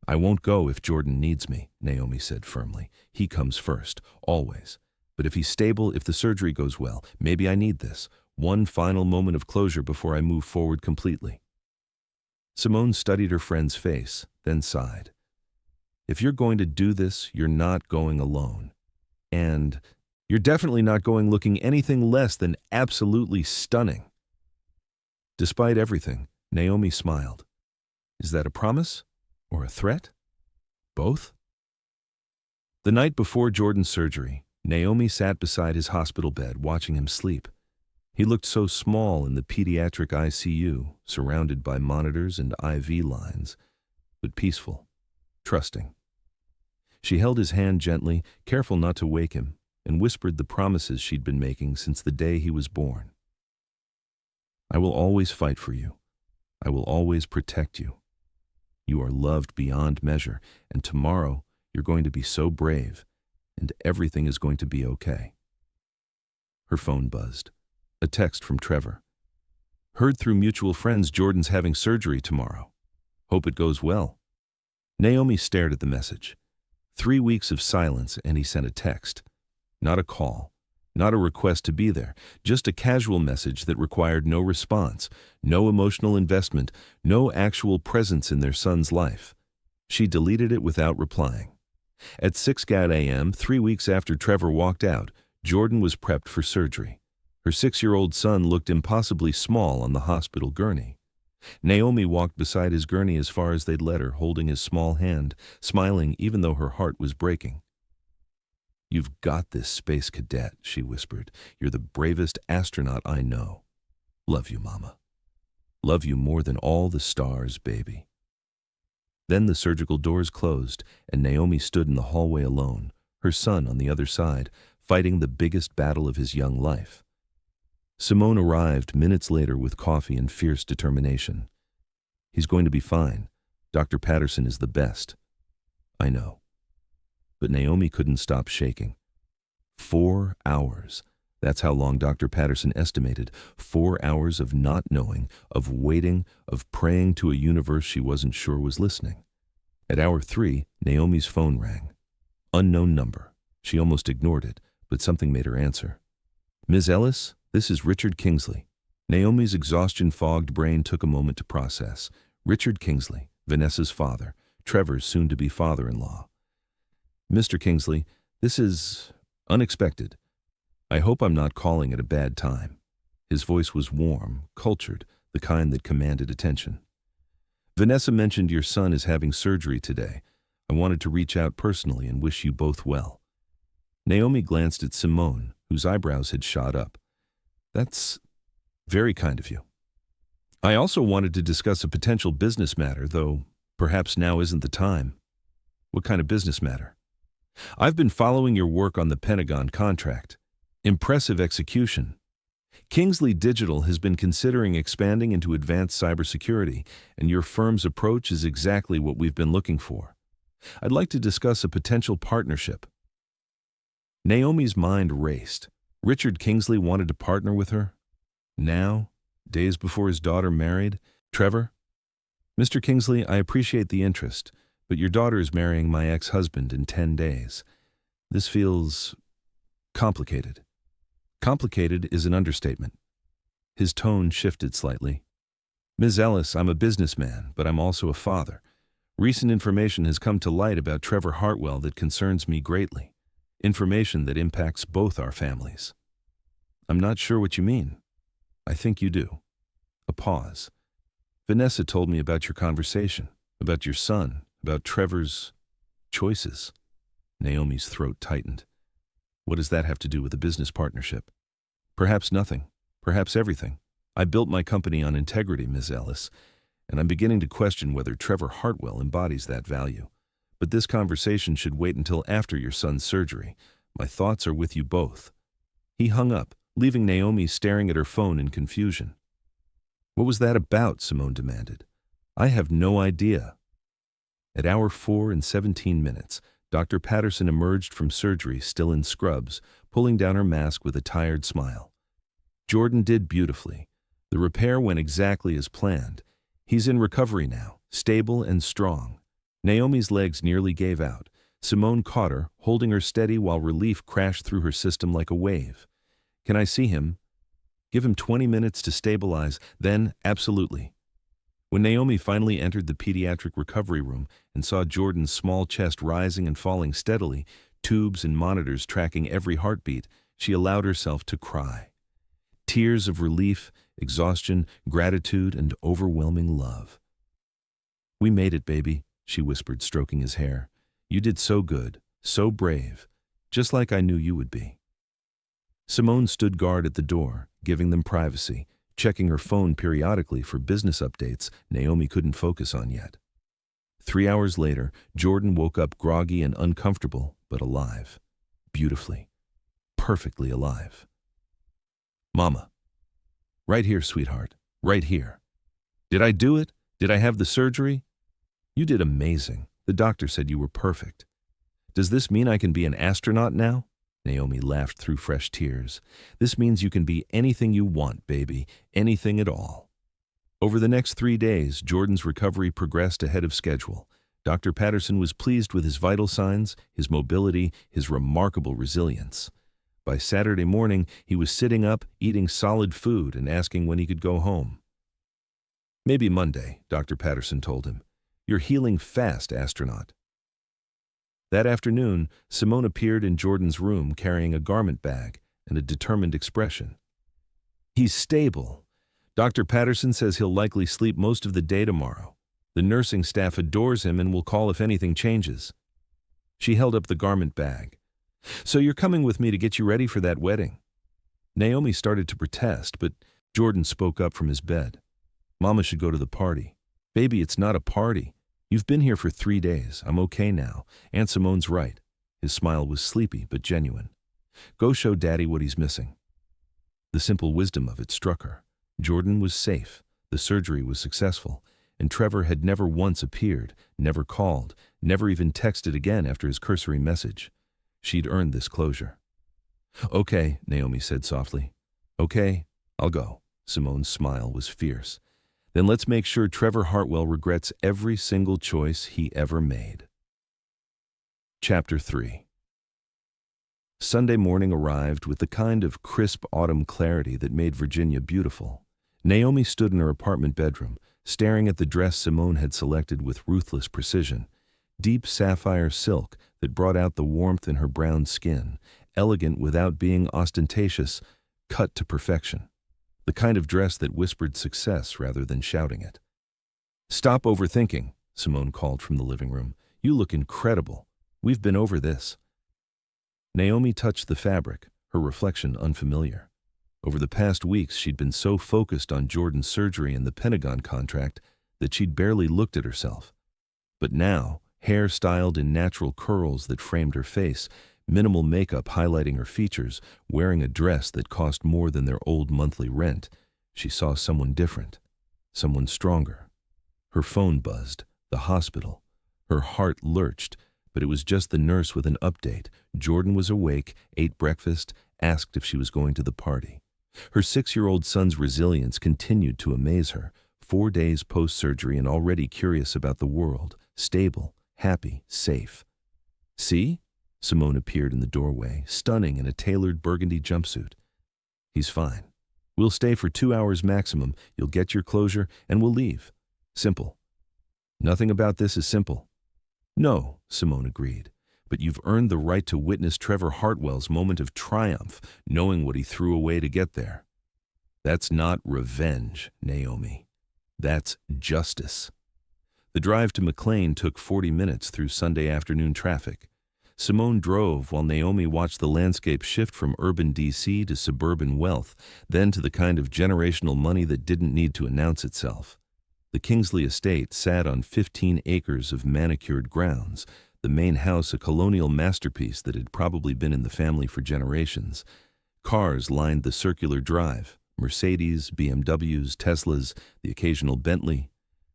I won't go if Jordan needs me, Naomi said firmly. He comes first, always. But if he's stable, if the surgery goes well, maybe I need this. One final moment of closure before I move forward completely. Simone studied her friend's face, then sighed. If you're going to do this, you're not going alone. And you're definitely not going looking anything less than absolutely stunning. Despite everything, Naomi smiled. Is that a promise or a threat? Both? The night before Jordan's surgery, Naomi sat beside his hospital bed watching him sleep. He looked so small in the pediatric ICU, surrounded by monitors and IV lines, but peaceful, trusting. She held his hand gently, careful not to wake him, and whispered the promises she'd been making since the day he was born. I will always fight for you. I will always protect you. You are loved beyond measure, and tomorrow you're going to be so brave, and everything is going to be okay. Her phone buzzed. A text from Trevor. Heard through mutual friends Jordan's having surgery tomorrow. Hope it goes well. Naomi stared at the message. 3 weeks of silence, and he sent a text. Not a call, not a request to be there, just a casual message that required no response, no emotional investment, no actual presence in their son's life. She deleted it without replying. At 6 a.m., 3 weeks after Trevor walked out, Jordan was prepped for surgery. Her 6-year-old son looked impossibly small on the hospital gurney. Naomi walked beside his gurney as far as they'd let her, holding his small hand, smiling even though her heart was breaking. "You've got this, space cadet," she whispered. "You're the bravest astronaut I know. Love you, Mama. Love you more than all the stars, baby." Then the surgical doors closed, and Naomi stood in the hallway alone, her son on the other side, fighting the biggest battle of his young life. Simone arrived minutes later with coffee and fierce determination. "He's going to be fine. Dr. Patterson is the best." "I know." But Naomi couldn't stop shaking. 4 hours. That's how long Dr. Patterson estimated. 4 hours of not knowing, of waiting, of praying to a universe she wasn't sure was listening. At hour 3, Naomi's phone rang. Unknown number. She almost ignored it, but something made her answer. "Ms. Ellis, this is Richard Kingsley." Naomi's exhaustion-fogged brain took a moment to process. Richard Kingsley, Vanessa's father, Trevor's soon-to-be father-in-law. "Mr. Kingsley, this is unexpected. I hope I'm not calling at a bad time." His voice was warm, cultured, the kind that commanded attention. "Vanessa mentioned your son is having surgery today. I wanted to reach out personally and wish you both well." Naomi glanced at Simone, whose eyebrows had shot up. "That's very kind of you. I also wanted to discuss a potential business matter, though perhaps now isn't the time." "What kind of business matter?" "I've been following your work on the Pentagon contract. Impressive execution. Kingsley Digital has been considering expanding into advanced cybersecurity, and your firm's approach is exactly what we've been looking for. I'd like to discuss a potential partnership." Naomi's mind raced. Richard Kingsley wanted to partner with her? Now, days before his daughter married? "Trevor? Mr. Kingsley, I appreciate the interest, but your daughter is marrying my ex-husband in 10 days. This feels complicated." Complicated is an understatement. His tone shifted slightly. "Ms. Ellis, I'm a businessman, but I'm also a father. Recent information has come to light about Trevor Hartwell that concerns me greatly. Information that impacts both our families." "I'm not sure what you mean." "I think you do." A pause. "Vanessa told me about your conversation, about your son, about Trevor's choices." Naomi's throat tightened. "What does that have to do with a business partnership?" "Perhaps nothing. Perhaps everything. I built my company on integrity, Ms. Ellis, and I'm beginning to question whether Trevor Hartwell embodies that value. But this conversation should wait until after your son's surgery. My thoughts are with you both." He hung up, leaving Naomi staring at her phone in confusion. "What was that about?" Simone demanded. "I have no idea." At hour 4 and 17 minutes, Dr. Patterson emerged from surgery still in scrubs, pulling down her mask with a tired smile. "Jordan did beautifully. The repair went exactly as planned. He's in recovery now, stable and strong." Naomi's legs nearly gave out. Simone caught her, holding her steady while relief crashed through her system like a wave. "Can I see him?" "Give him 20 minutes to stabilize, then absolutely." When Naomi finally entered the pediatric recovery room and saw Jordan's small chest rising and falling steadily, tubes and monitors tracking every heartbeat, she allowed herself to cry. Tears of relief, exhaustion, gratitude, and overwhelming love. "We made it, baby," she whispered, stroking his hair. "You did so good, so brave, just like I knew you would be." Simone stood guard at the door, giving them privacy, checking her phone periodically for business updates Naomi couldn't focus on yet. 3 hours later, Jordan woke up groggy and uncomfortable, but alive. Beautifully. Perfectly alive. "Mama." "Right here, sweetheart. Right here." "Did I do it? Did I have the surgery?" "You did amazing. The doctor said you were perfect." "Does this mean I can be an astronaut now?" Naomi laughed through fresh tears. "This means you can be anything you want, baby. Anything at all." Over the next 3 days, Jordan's recovery progressed ahead of schedule. Dr. Patterson was pleased with his vital signs, his mobility, his remarkable resilience. By Saturday morning, he was sitting up, eating solid food, and asking when he could go home. "Maybe Monday," Dr. Patterson told him. "You're healing fast, astronaut." That afternoon, Simone appeared in Jordan's room carrying a garment bag and a determined expression. "He's stable. Dr. Patterson says he'll likely sleep most of the day tomorrow. The nursing staff adores him and will call if anything changes." She held up the garment bag. "So you're coming with me to get you ready for that wedding?" Naomi started to protest, but Jordan spoke up from his bed. "Mama should go to the party." "Baby, it's not a party. You've been here for 3 days. I'm okay now. Aunt Simone's right." His smile was sleepy but genuine. "Go show Daddy what he's missing." The simple wisdom of it struck her. Jordan was safe, the surgery was successful, and Trevor had never once appeared, never called, never even texted again after his cursory message. She'd earned this closure. "Okay," Naomi said softly. "Okay, I'll go." Simone's smile was fierce. "Then let's make sure Trevor Hartwell regrets every single choice he ever made." Chapter 3. Sunday morning arrived with the kind of crisp autumn clarity that made Virginia beautiful. Naomi stood in her apartment bedroom, staring at the dress Simone had selected with ruthless precision. Deep sapphire silk that brought out the warmth in her brown skin, elegant without being ostentatious, cut to perfection. The kind of dress that whispered success rather than shouting it. "Stop overthinking," Simone called from the living room. "You look incredible. We've been over this." Naomi touched the fabric, her reflection unfamiliar. Over the past weeks, she'd been so focused on Jordan's surgery and the Pentagon contract that she'd barely looked at herself. But now, hair styled in natural curls that framed her face, minimal makeup highlighting her features, wearing a dress that cost more than their old monthly rent, she saw someone different, someone stronger. Her phone buzzed, the hospital. Her heart lurched, but it was just the nurse with an update. Jordan was awake, ate breakfast, asked if she was going to the party. Her 6-year-old son's resilience continued to amaze her, 4 days post-surgery and already curious about the world, stable, happy, safe. "See?" Simone appeared in the doorway, stunning in a tailored burgundy jumpsuit. "He's fine. We'll stay for 2 hours maximum, you'll get your closure, and we'll leave. Simple." "Nothing about this is simple." "No," Simone agreed, "but you've earned the right to witness Trevor Hartwell's moment of triumph, knowing what he threw away to get there. That's not revenge, Naomi. That's justice." The drive to McLean took 40 minutes through Sunday afternoon traffic. Simone drove while Naomi watched the landscape shift from urban D.C. to suburban wealth, then to the kind of generational money that didn't need to announce itself. The Kingsley estate sat on 15 acres of manicured grounds, the main house a colonial masterpiece that had probably been in the family for generations. Cars lined the circular drive, Mercedes, BMWs, Teslas, the occasional Bentley.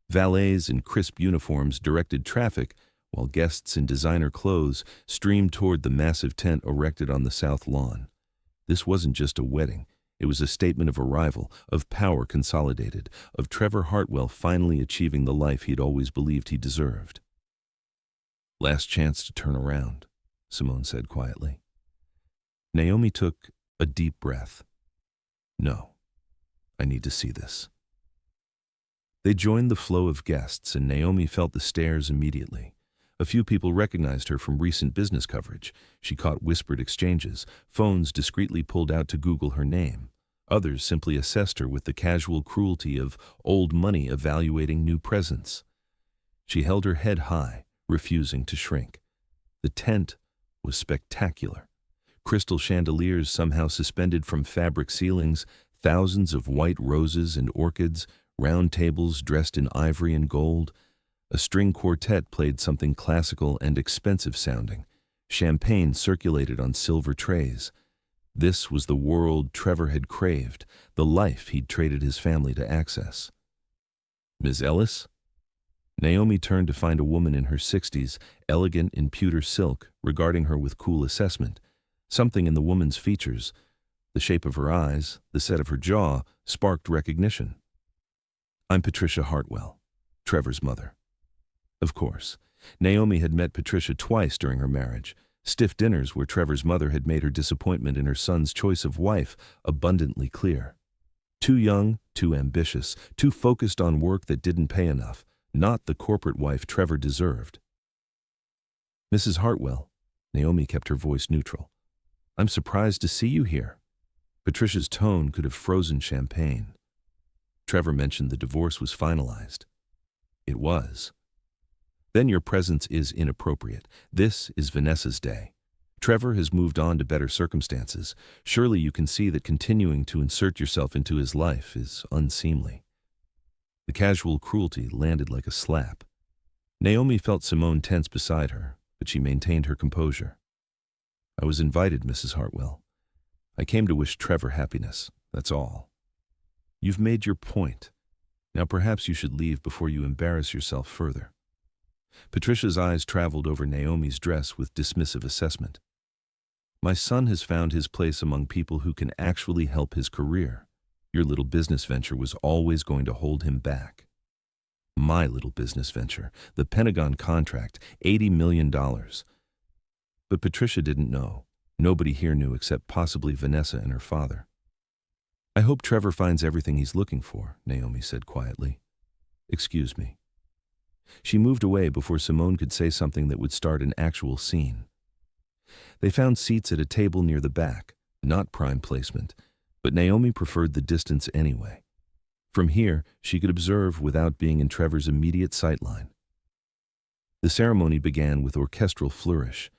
Valets in crisp uniforms directed traffic, while guests in designer clothes streamed toward the massive tent erected on the south lawn. This wasn't just a wedding. It was a statement of arrival, of power consolidated, of Trevor Hartwell finally achieving the life he'd always believed he deserved. "Last chance to turn around," Simone said quietly. Naomi took a deep breath. "No, I need to see this." They joined the flow of guests, and Naomi felt the stares immediately. A few people recognized her from recent business coverage. She caught whispered exchanges, phones discreetly pulled out to Google her name. Others simply assessed her with the casual cruelty of old money evaluating new presents. She held her head high, refusing to shrink. The tent was spectacular. Crystal chandeliers somehow suspended from fabric ceilings, thousands of white roses and orchids, round tables dressed in ivory and gold. A string quartet played something classical and expensive sounding. Champagne circulated on silver trays. This was the world Trevor had craved, the life he'd traded his family to access. "Ms. Ellis?" Naomi turned to find a woman in her 60s, elegant in pewter silk, regarding her with cool assessment. Something in the woman's features, the shape of her eyes, the set of her jaw, sparked recognition. I'm Patricia Hartwell, Trevor's mother. Of course, Naomi had met Patricia twice during her marriage, stiff dinners where Trevor's mother had made her disappointment in her son's choice of wife abundantly clear. Too young, too ambitious, too focused on work that didn't pay enough, not the corporate wife Trevor deserved. Mrs. Hartwell, Naomi kept her voice neutral. I'm surprised to see you here. Patricia's tone could have frozen champagne. Trevor mentioned the divorce was finalized. It was. Then your presence is inappropriate. This is Vanessa's day. Trevor has moved on to better circumstances. Surely you can see that continuing to insert yourself into his life is unseemly. The casual cruelty landed like a slap. Naomi felt Simone tense beside her, but she maintained her composure. I was invited, Mrs. Hartwell. I came to wish Trevor happiness, that's all. You've made your point. Now perhaps you should leave before you embarrass yourself further. Patricia's eyes traveled over Naomi's dress with dismissive assessment. My son has found his place among people who can actually help his career. Your little business venture was always going to hold him back. My little business venture, the Pentagon contract, $80 million. But Patricia didn't know. Nobody here knew except possibly Vanessa and her father. I hope Trevor finds everything he's looking for, Naomi said quietly. Excuse me. She moved away before Simone could say something that would start an actual scene. They found seats at a table near the back, not prime placement, but Naomi preferred the distance anyway. From here, she could observe without being in Trevor's immediate sightline. The ceremony began with orchestral flourish.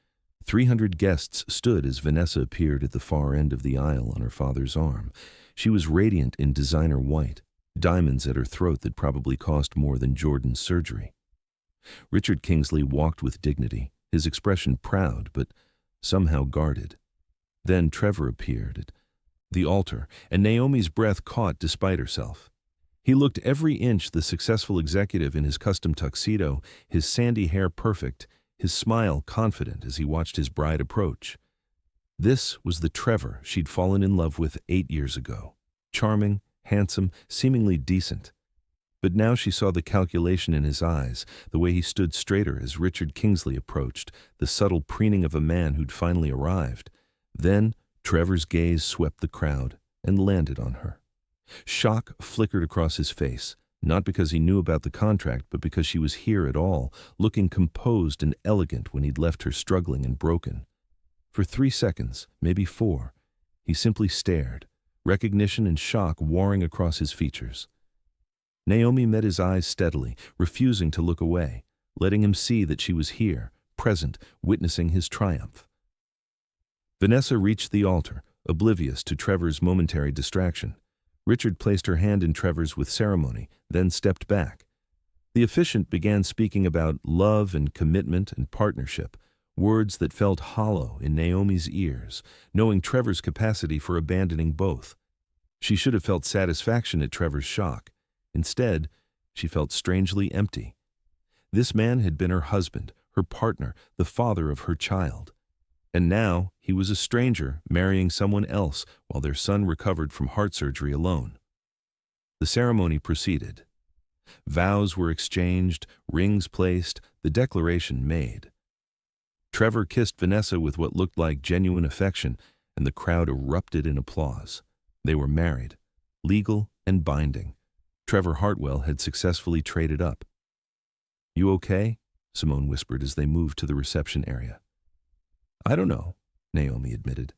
300 guests stood as Vanessa appeared at the far end of the aisle on her father's arm. She was radiant in designer white, diamonds at her throat that probably cost more than Jordan's surgery. Richard Kingsley walked with dignity, his expression proud but somehow guarded. Then Trevor appeared at the altar, and Naomi's breath caught despite herself. He looked every inch the successful executive in his custom tuxedo, his sandy hair perfect, his smile confident as he watched his bride approach. This was the Trevor she'd fallen in love with 8 years ago. Charming, handsome, seemingly decent. But now she saw the calculation in his eyes, the way he stood straighter as Richard Kingsley approached, the subtle preening of a man who'd finally arrived. Then Trevor's gaze swept the crowd and landed on her. Shock flickered across his face, not because he knew about the contract, but because she was here at all, looking composed and elegant when he'd left her struggling and broken. For 3 seconds, maybe 4, he simply stared, recognition and shock warring across his features. Naomi met his eyes steadily, refusing to look away, letting him see that she was here, present, witnessing his triumph. Vanessa reached the altar, oblivious to Trevor's momentary distraction. Richard placed her hand in Trevor's with ceremony, then stepped back. The officiant began speaking about love and commitment and partnership, words that felt hollow in Naomi's ears, knowing Trevor's capacity for abandoning both. She should have felt satisfaction at Trevor's shock. Instead, she felt strangely empty. This man had been her husband, her partner, the father of her child. And now he was a stranger marrying someone else while their son recovered from heart surgery alone. The ceremony proceeded. Vows were exchanged, rings placed, the declaration made. Trevor kissed Vanessa with what looked like genuine affection, and the crowd erupted in applause. They were married, legal and binding. Trevor Hartwell had successfully traded up. "You okay?" Simone whispered as they moved to the reception area. "I don't know," Naomi admitted.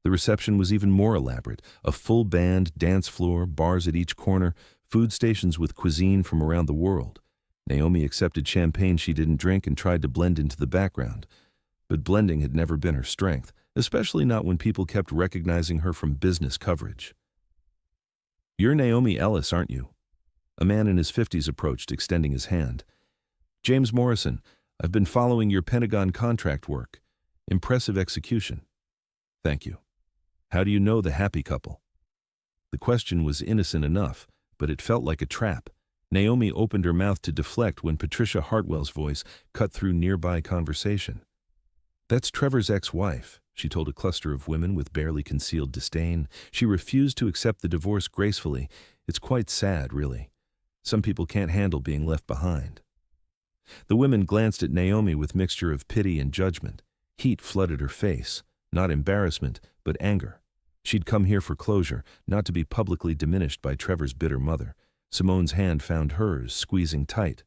The reception was even more elaborate, a full band, dance floor, bars at each corner, food stations with cuisine from around the world. Naomi accepted champagne she didn't drink and tried to blend into the background. But blending had never been her strength, especially not when people kept recognizing her from business coverage. "You're Naomi Ellis, aren't you?" A man in his 50s approached, extending his hand. "James Morrison, I've been following your Pentagon contract work. Impressive execution." "Thank you. How do you know the happy couple?" The question was innocent enough, but it felt like a trap. Naomi opened her mouth to deflect when Patricia Hartwell's voice cut through nearby conversation. "That's Trevor's ex-wife," she told a cluster of women with barely concealed disdain. "She refused to accept the divorce gracefully. It's quite sad, really. Some people can't handle being left behind. The women glanced at Naomi with mixture of pity and judgment. Heat flooded her face, not embarrassment, but anger. She'd come here for closure, not to be publicly diminished by Trevor's bitter mother. Simone's hand found hers, squeezing tight.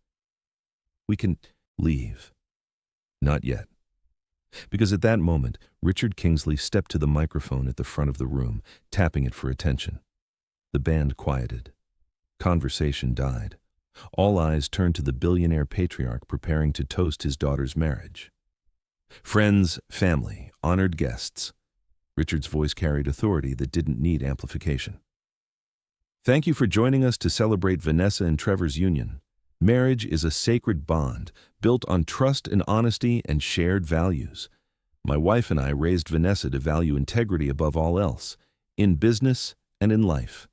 "We can leave." "Not yet." Because at that moment, Richard Kingsley stepped to the microphone at the front of the room, tapping it for attention. The band quieted. Conversation died. All eyes turned to the billionaire patriarch preparing to toast his daughter's marriage. "Friends, family, honored guests." Richard's voice carried authority that didn't need amplification. "Thank you for joining us to celebrate Vanessa and Trevor's union. Marriage is a sacred bond, built on trust and honesty and shared values. My wife and I raised Vanessa to value integrity above all else, in business and in life."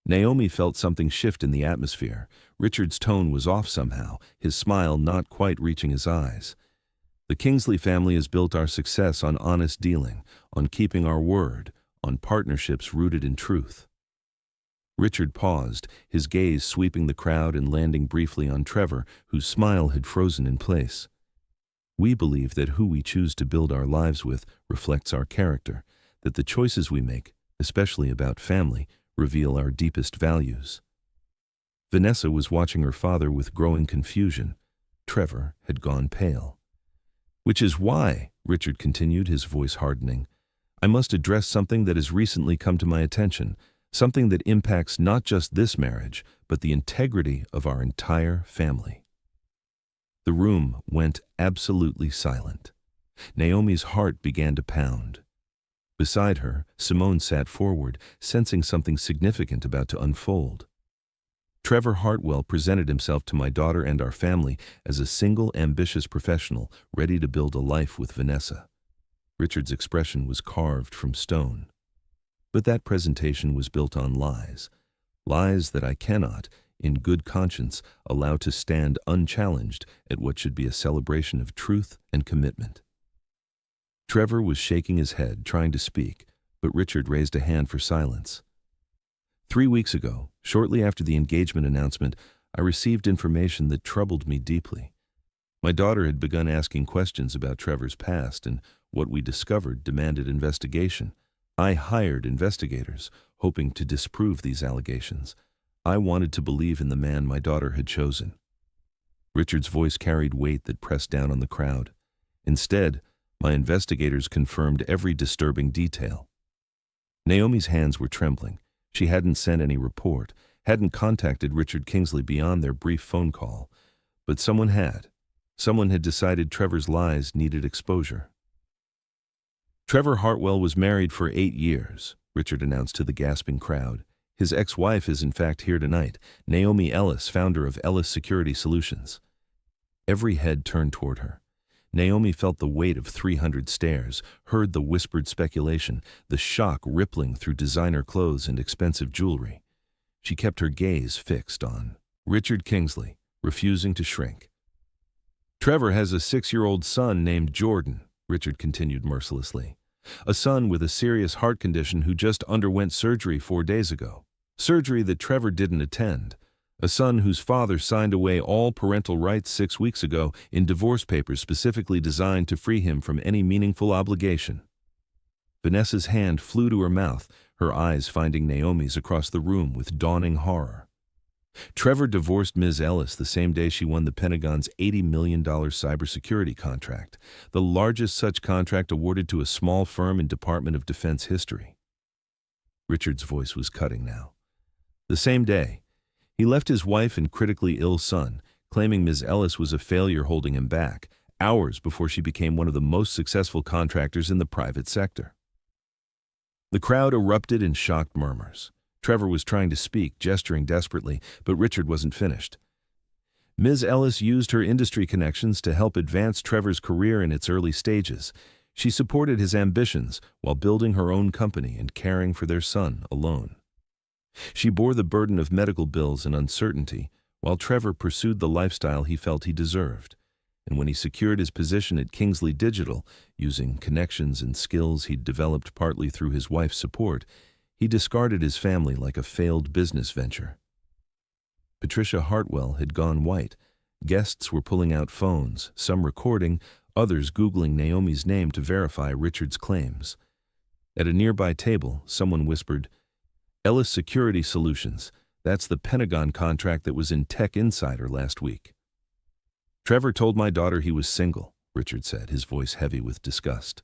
Naomi felt something shift in the atmosphere. Richard's tone was off somehow, his smile not quite reaching his eyes. "The Kingsley family has built our success on honest dealing, on keeping our word, on partnerships rooted in truth." Richard paused, his gaze sweeping the crowd and landing briefly on Trevor, whose smile had frozen in place. "We believe that who we choose to build our lives with reflects our character, that the choices we make, especially about family, reveal our deepest values." Vanessa was watching her father with growing confusion. Trevor had gone pale. "Which is why," Richard continued, his voice hardening, "I must address something that has recently come to my attention, something that impacts not just this marriage, but the integrity of our entire family." The room went absolutely silent. Naomi's heart began to pound. Beside her, Simone sat forward, sensing something significant about to unfold. "Trevor Hartwell presented himself to my daughter and our family as a single, ambitious professional ready to build a life with Vanessa." Richard's expression was carved from stone. "But that presentation was built on lies. Lies that I cannot, in good conscience, allow to stand unchallenged at what should be a celebration of truth and commitment." Trevor was shaking his head, trying to speak, but Richard raised a hand for silence. 3 weeks ago, shortly after the engagement announcement, I received information that troubled me deeply. My daughter had begun asking questions about Trevor's past, and what we discovered demanded investigation. I hired investigators, hoping to disprove these allegations. I wanted to believe in the man my daughter had chosen. Richard's voice carried weight that pressed down on the crowd. Instead, my investigators confirmed every disturbing detail. Naomi's hands were trembling. She hadn't sent any report, hadn't contacted Richard Kingsley beyond their brief phone call. But someone had. Someone had decided Trevor's lies needed exposure. "Trevor Hartwell was married for 8 years, Richard announced to the gasping crowd. "His ex-wife is in fact here tonight, Naomi Ellis, founder of Ellis Security Solutions." Every head turned toward her. Naomi felt the weight of 300 stares, heard the whispered speculation, the shock rippling through designer clothes and expensive jewelry. She kept her gaze fixed on Richard Kingsley, refusing to shrink. "Trevor has a 6-year-old son named Jordan," Richard continued mercilessly. "A son with a serious heart condition who just underwent surgery 4 days ago. Surgery that Trevor didn't attend. A son whose father signed away all parental rights 6 weeks ago in divorce papers specifically designed to free him from any meaningful obligation." Vanessa's hand flew to her mouth, her eyes finding Naomi's across the room with dawning horror. "Trevor divorced Ms. Ellis the same day she won the Pentagon's $80 million cybersecurity contract, the largest such contract awarded to a small firm in Department of Defense history." Richard's voice was cutting now. "The same day, he left his wife and critically ill son, claiming Ms. Ellis was a failure holding him back, hours before she became one of the most successful contractors in the private sector." The crowd erupted in shocked murmurs. Trevor was trying to speak, gesturing desperately, but Richard wasn't finished. "Ms. Ellis used her industry connections to help advance Trevor's career in its early stages. She supported his ambitions while building her own company and caring for their son alone. She bore the burden of medical bills and uncertainty, while Trevor pursued the lifestyle he felt he deserved. And when he secured his position at Kingsley Digital, using connections and skills he'd developed partly through his wife's support, he discarded his family like a failed business venture." Patricia Hartwell had gone white. Guests were pulling out phones, some recording, others Googling Naomi's name to verify Richard's claims. At a nearby table, someone whispered, "Ellis Security Solutions. That's the Pentagon contract that was in Tech Insider last week." "Trevor told my daughter he was single," Richard said, his voice heavy with disgust.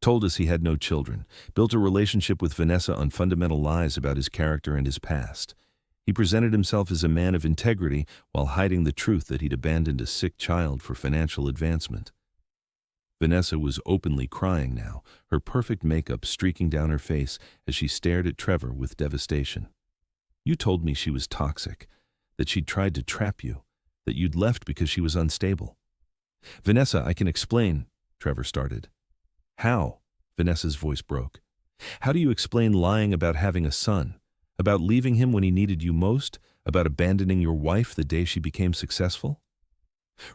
"Told us he had no children, built a relationship with Vanessa on fundamental lies about his character and his past. He presented himself as a man of integrity while hiding the truth that he'd abandoned a sick child for financial advancement." Vanessa was openly crying now, her perfect makeup streaking down her face as she stared at Trevor with devastation. "You told me she was toxic, that she'd tried to trap you, that you'd left because she was unstable." "Vanessa, I can explain," Trevor started. "How?" Vanessa's voice broke. "How do you explain lying about having a son, about leaving him when he needed you most, about abandoning your wife the day she became successful?"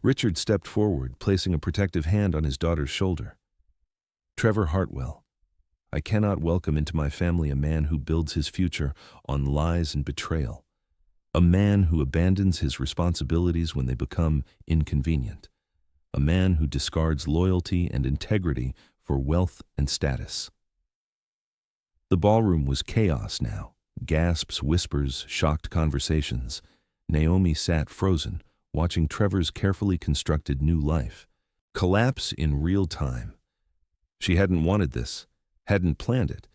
Richard stepped forward, placing a protective hand on his daughter's shoulder. "Trevor Hartwell, I cannot welcome into my family a man who builds his future on lies and betrayal, a man who abandons his responsibilities when they become inconvenient, a man who discards loyalty and integrity for wealth and status." The ballroom was chaos now. Gasps, whispers, shocked conversations. Naomi sat frozen, watching Trevor's carefully constructed new life collapse in real time. She hadn't wanted this, hadn't planned it,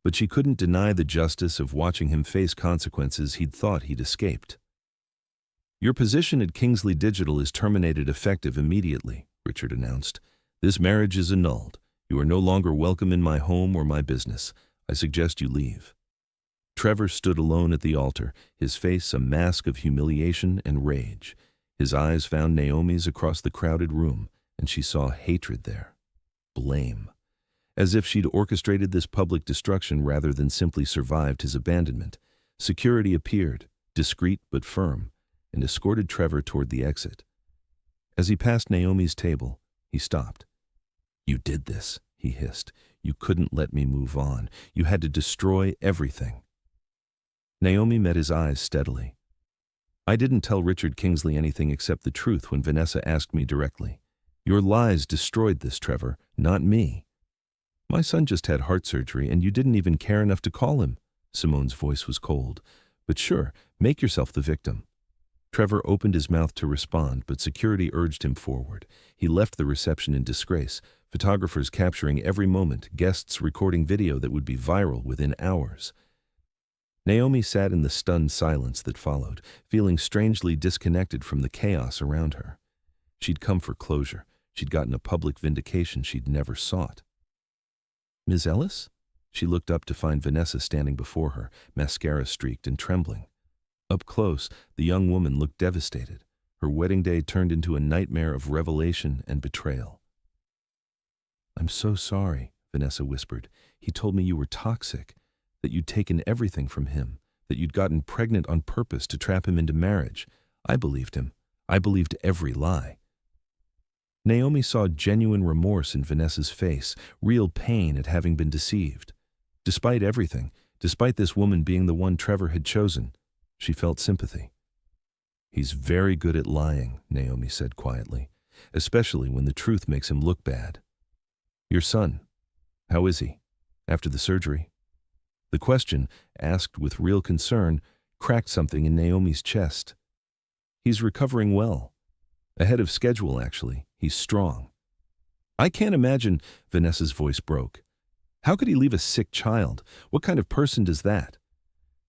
but she couldn't deny the justice of watching him face consequences he'd thought he'd escaped. "Your position at Kingsley Digital is terminated effective immediately," Richard announced. "This marriage is annulled. You are no longer welcome in my home or my business. I suggest you leave." Trevor stood alone at the altar, his face a mask of humiliation and rage. His eyes found Naomi's across the crowded room, and she saw hatred there. Blame. As if she'd orchestrated this public destruction rather than simply survived his abandonment. Security appeared, discreet but firm, and escorted Trevor toward the exit. As he passed Naomi's table, he stopped. "You did this," he hissed. "You couldn't let me move on. You had to destroy everything." Naomi met his eyes steadily. "I didn't tell Richard Kingsley anything except the truth when Vanessa asked me directly. Your lies destroyed this, Trevor, not me. My son just had heart surgery and you didn't even care enough to call him." Simone's voice was cold. "But sure, make yourself the victim." Trevor opened his mouth to respond, but security urged him forward. He left the reception in disgrace, photographers capturing every moment, guests recording video that would be viral within hours. Naomi sat in the stunned silence that followed, feeling strangely disconnected from the chaos around her. She'd come for closure. She'd gotten a public vindication she'd never sought. "Ms. Ellis?" She looked up to find Vanessa standing before her, mascara streaked and trembling. Up close, the young woman looked devastated. Her wedding day turned into a nightmare of revelation and betrayal. "I'm so sorry," Vanessa whispered. "He told me you were toxic, that you'd taken everything from him, that you'd gotten pregnant on purpose to trap him into marriage. I believed him. I believed every lie." Naomi saw genuine remorse in Vanessa's face, real pain at having been deceived. Despite everything, despite this woman being the one Trevor had chosen, she felt sympathy. "He's very good at lying," Naomi said quietly, "especially when the truth makes him look bad. Your son, how is he, after the surgery?" The question, asked with real concern, cracked something in Naomi's chest. "He's recovering well. Ahead of schedule, actually. He's strong." "I can't imagine," Vanessa's voice broke. "How could he leave a sick child? What kind of person does that?"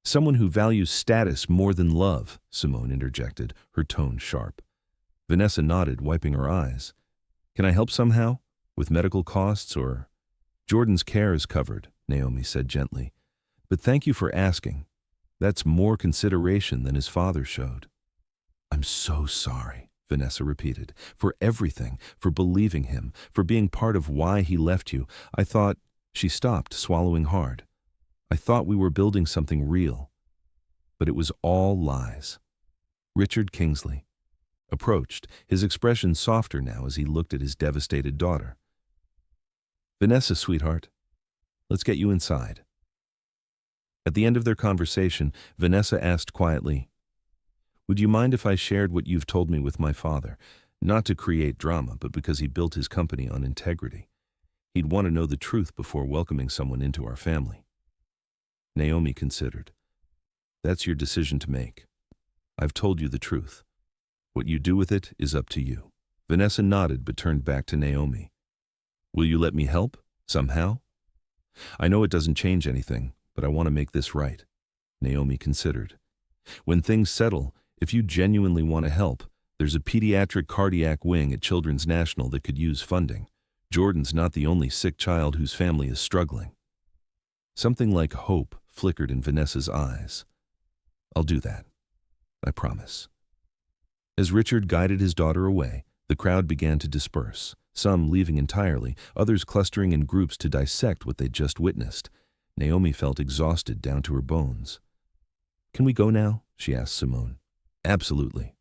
"Someone who values status more than love," Simone interjected, her tone sharp. Vanessa nodded, wiping her eyes. "Can I help somehow? With medical costs or—" "Jordan's care is covered," Naomi said gently. "But thank you for asking. That's more consideration than his father showed." "I'm so sorry," Vanessa repeated, "for everything, for believing him, for being part of why he left you. I thought—" She stopped, swallowing hard. "I thought we were building something real. But it was all lies." Richard Kingsley approached, his expression softer now as he looked at his devastated daughter. "Vanessa, sweetheart, let's get you inside." At the end of their conversation, Vanessa asked quietly, Would you mind if I shared what you've told me with my father? Not to create drama, but because he built his company on integrity. He'd want to know the truth before welcoming someone into our family. Naomi considered. That's your decision to make. I've told you the truth. What you do with it is up to you. Vanessa nodded but turned back to Naomi. Will you let me help? Somehow? I know it doesn't change anything, but I want to make this right. Naomi considered. When things settle, if you genuinely want to help, there's a pediatric cardiac wing at Children's National that could use funding. Jordan's not the only sick child whose family is struggling. Something like hope flickered in Vanessa's eyes. I'll do that. I promise. As Richard guided his daughter away, the crowd began to disperse, some leaving entirely, others clustering in groups to dissect what they'd just witnessed. Naomi felt exhausted down to her bones. Can we go now? She asked Simone. Absolutely.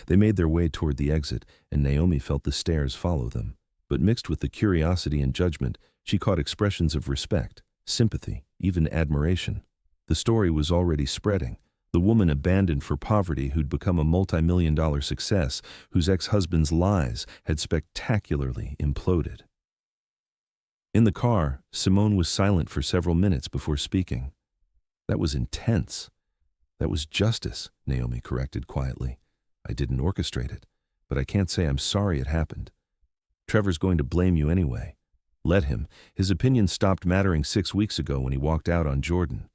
They made their way toward the exit, and Naomi felt the stares follow them. But mixed with the curiosity and judgment, she caught expressions of respect, sympathy, even admiration. The story was already spreading. The woman abandoned for poverty who'd become a multi-million-dollar success, whose ex-husband's lies had spectacularly imploded. In the car, Simone was silent for several minutes before speaking. That was intense. That was justice, Naomi corrected quietly. I didn't orchestrate it, but I can't say I'm sorry it happened. Trevor's going to blame you anyway. Let him. His opinion stopped mattering 6 weeks ago when he walked out on Jordan.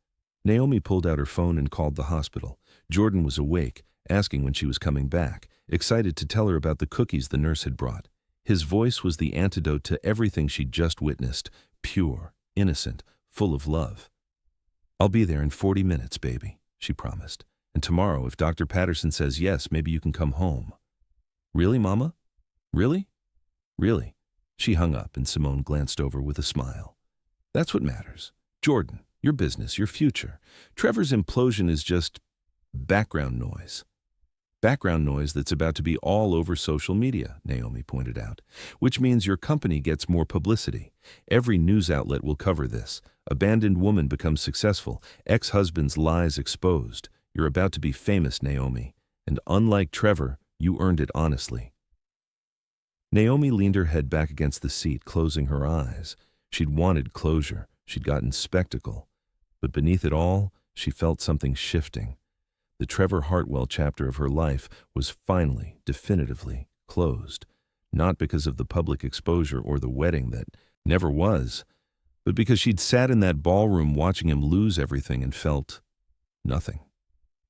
Naomi pulled out her phone and called the hospital. Jordan was awake, asking when she was coming back, excited to tell her about the cookies the nurse had brought. His voice was the antidote to everything she'd just witnessed, pure, innocent, full of love. I'll be there in 40 minutes, baby, she promised. And tomorrow, if Dr. Patterson says yes, maybe you can come home. Really, Mama? Really? Really? She hung up and Simone glanced over with a smile. That's what matters. Jordan, your business, your future. Trevor's implosion is just background noise. Background noise that's about to be all over social media, Naomi pointed out, which means your company gets more publicity. Every news outlet will cover this. Abandoned woman becomes successful. Ex-husband's lies exposed. You're about to be famous, Naomi. And unlike Trevor, you earned it honestly. Naomi leaned her head back against the seat, closing her eyes. She'd wanted closure. She'd gotten spectacle. But beneath it all, she felt something shifting. The Trevor Hartwell chapter of her life was finally, definitively closed. Not because of the public exposure or the wedding that never was, but because she'd sat in that ballroom watching him lose everything and felt nothing.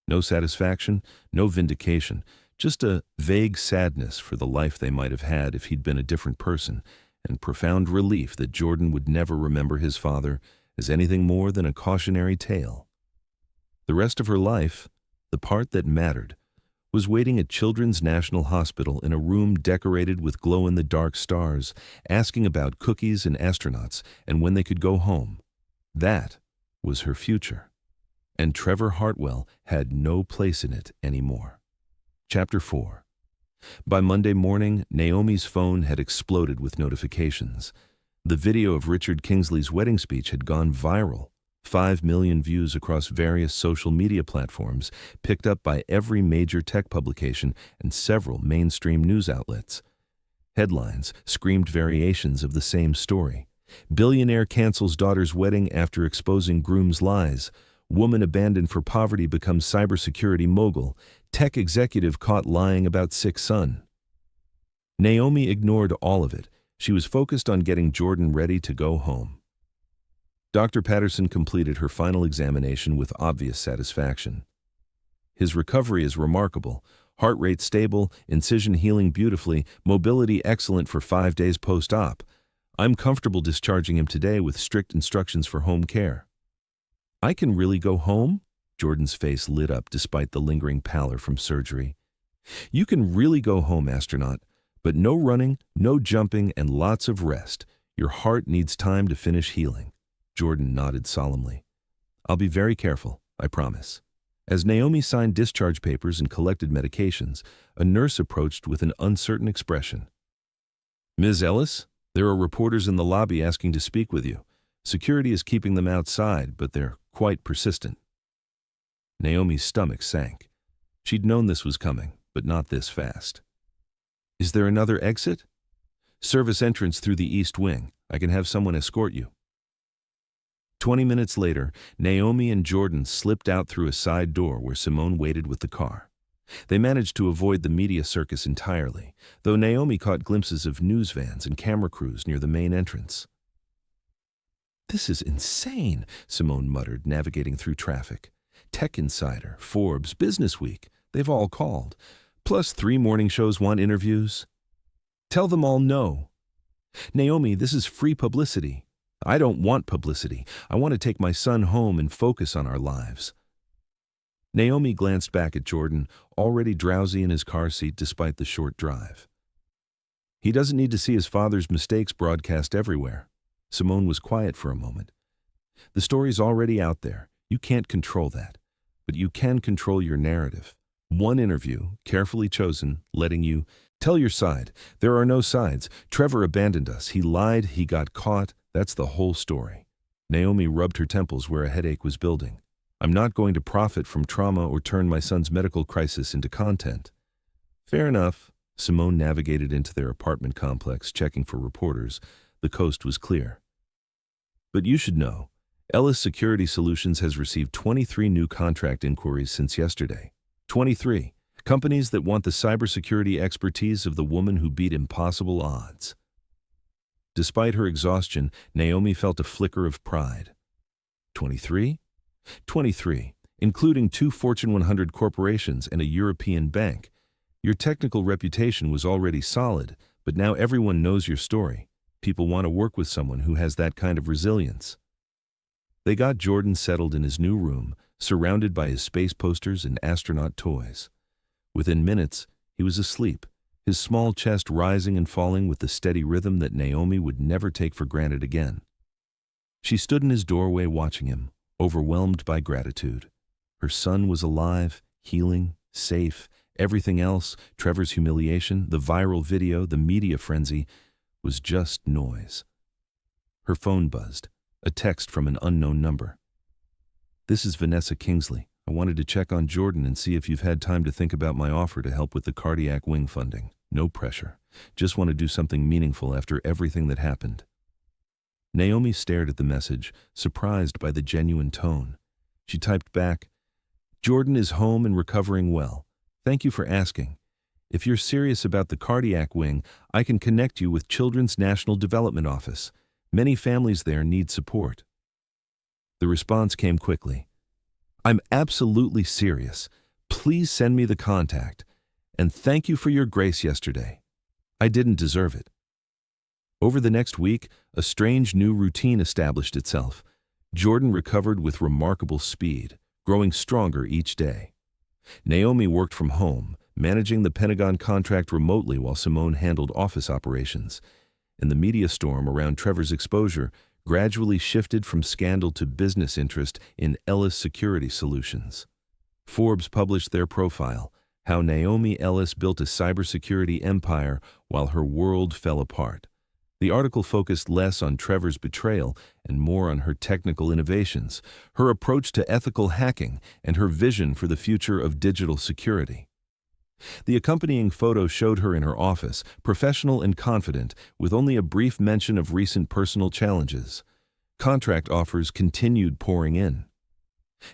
No satisfaction, no vindication, just a vague sadness for the life they might have had if he'd been a different person, and profound relief that Jordan would never remember his father as anything more than a cautionary tale. The rest of her life, the part that mattered, was waiting at Children's National Hospital in a room decorated with glow-in-the-dark stars, asking about cookies and astronauts and when they could go home. That was her future. And Trevor Hartwell had no place in it anymore. Chapter 4. By Monday morning, Naomi's phone had exploded with notifications. The video of Richard Kingsley's wedding speech had gone viral. 5 million views across various social media platforms, picked up by every major tech publication and several mainstream news outlets. Headlines screamed variations of the same story. Billionaire cancels daughter's wedding after exposing groom's lies. Woman abandoned for poverty becomes cybersecurity mogul. Tech executive caught lying about sick son. Naomi ignored all of it. She was focused on getting Jordan ready to go home. Dr. Patterson completed her final examination with obvious satisfaction. His recovery is remarkable. Heart rate stable, incision healing beautifully, mobility excellent for 5 days post-op. I'm comfortable discharging him today with strict instructions for home care. I can really go home? Jordan's face lit up despite the lingering pallor from surgery. You can really go home, astronaut, but no running, no jumping, and lots of rest. Your heart needs time to finish healing. Jordan nodded solemnly. I'll be very careful, I promise. As Naomi signed discharge papers and collected medications, a nurse approached with an uncertain expression. Ms. Ellis, there are reporters in the lobby asking to speak with you. Security is keeping them outside, but they're quite persistent. Naomi's stomach sank. She'd known this was coming, but not this fast. Is there another exit? Service entrance through the east wing. I can have someone escort you. 20 minutes later, Naomi and Jordan slipped out through a side door where Simone waited with the car. They managed to avoid the media circus entirely, though Naomi caught glimpses of news vans and camera crews near the main entrance. This is insane, Simone muttered, navigating through traffic. Tech Insider, Forbes, Business Week, they've all called. Plus 3 morning shows want interviews. Tell them all no. Naomi, this is free publicity. I don't want publicity. I want to take my son home and focus on our lives. Naomi glanced back at Jordan, already drowsy in his car seat despite the short drive. He doesn't need to see his father's mistakes broadcast everywhere. Simone was quiet for a moment. The story's already out there. You can't control that. But you can control your narrative. One interview, carefully chosen, letting you tell your side. There are no sides. Trevor abandoned us. He lied. He got caught. That's the whole story. Naomi rubbed her temples where a headache was building. I'm not going to profit from trauma or turn my son's medical crisis into content. Fair enough. Simone navigated into their apartment complex, checking for reporters. The coast was clear. But you should know, Ellis Security Solutions has received 23 new contract inquiries since yesterday. 23. Companies that want the cybersecurity expertise of the woman who beat impossible odds. Despite her exhaustion, Naomi felt a flicker of pride. 23? 23, including 2 Fortune 100 corporations and a European bank. Your technical reputation was already solid, but now everyone knows your story. People want to work with someone who has that kind of resilience. They got Jordan settled in his new room, surrounded by his space posters and astronaut toys. Within minutes, he was asleep, his small chest rising and falling with the steady rhythm that Naomi would never take for granted again. She stood in his doorway watching him, overwhelmed by gratitude. Her son was alive, healing, safe. Everything else, Trevor's humiliation, the viral video, the media frenzy, was just noise. Her phone buzzed, a text from an unknown number. This is Vanessa Kingsley. I wanted to check on Jordan and see if you've had time to think about my offer to help with the cardiac wing funding. No pressure. Just want to do something meaningful after everything that happened. Naomi stared at the message, surprised by the genuine tone. She typed back, Jordan is home and recovering well. Thank you for asking. If you're serious about the cardiac wing, I can connect you with Children's National Development Office. Many families there need support. The response came quickly. I'm absolutely serious. Please send me the contact. And thank you for your grace yesterday. I didn't deserve it. Over the next week, a strange new routine established itself. Jordan recovered with remarkable speed, growing stronger each day. Naomi worked from home, managing the Pentagon contract remotely while Simone handled office operations. And the media storm around Trevor's exposure gradually shifted from scandal to business interest in Ellis Security Solutions. Forbes published their profile, How Naomi Ellis Built a Cybersecurity Empire While Her World Fell Apart. The article focused less on Trevor's betrayal and more on her technical innovations, her approach to ethical hacking, and her vision for the future of digital security. The accompanying photo showed her in her office, professional and confident, with only a brief mention of recent personal challenges. Contract offers continued pouring in.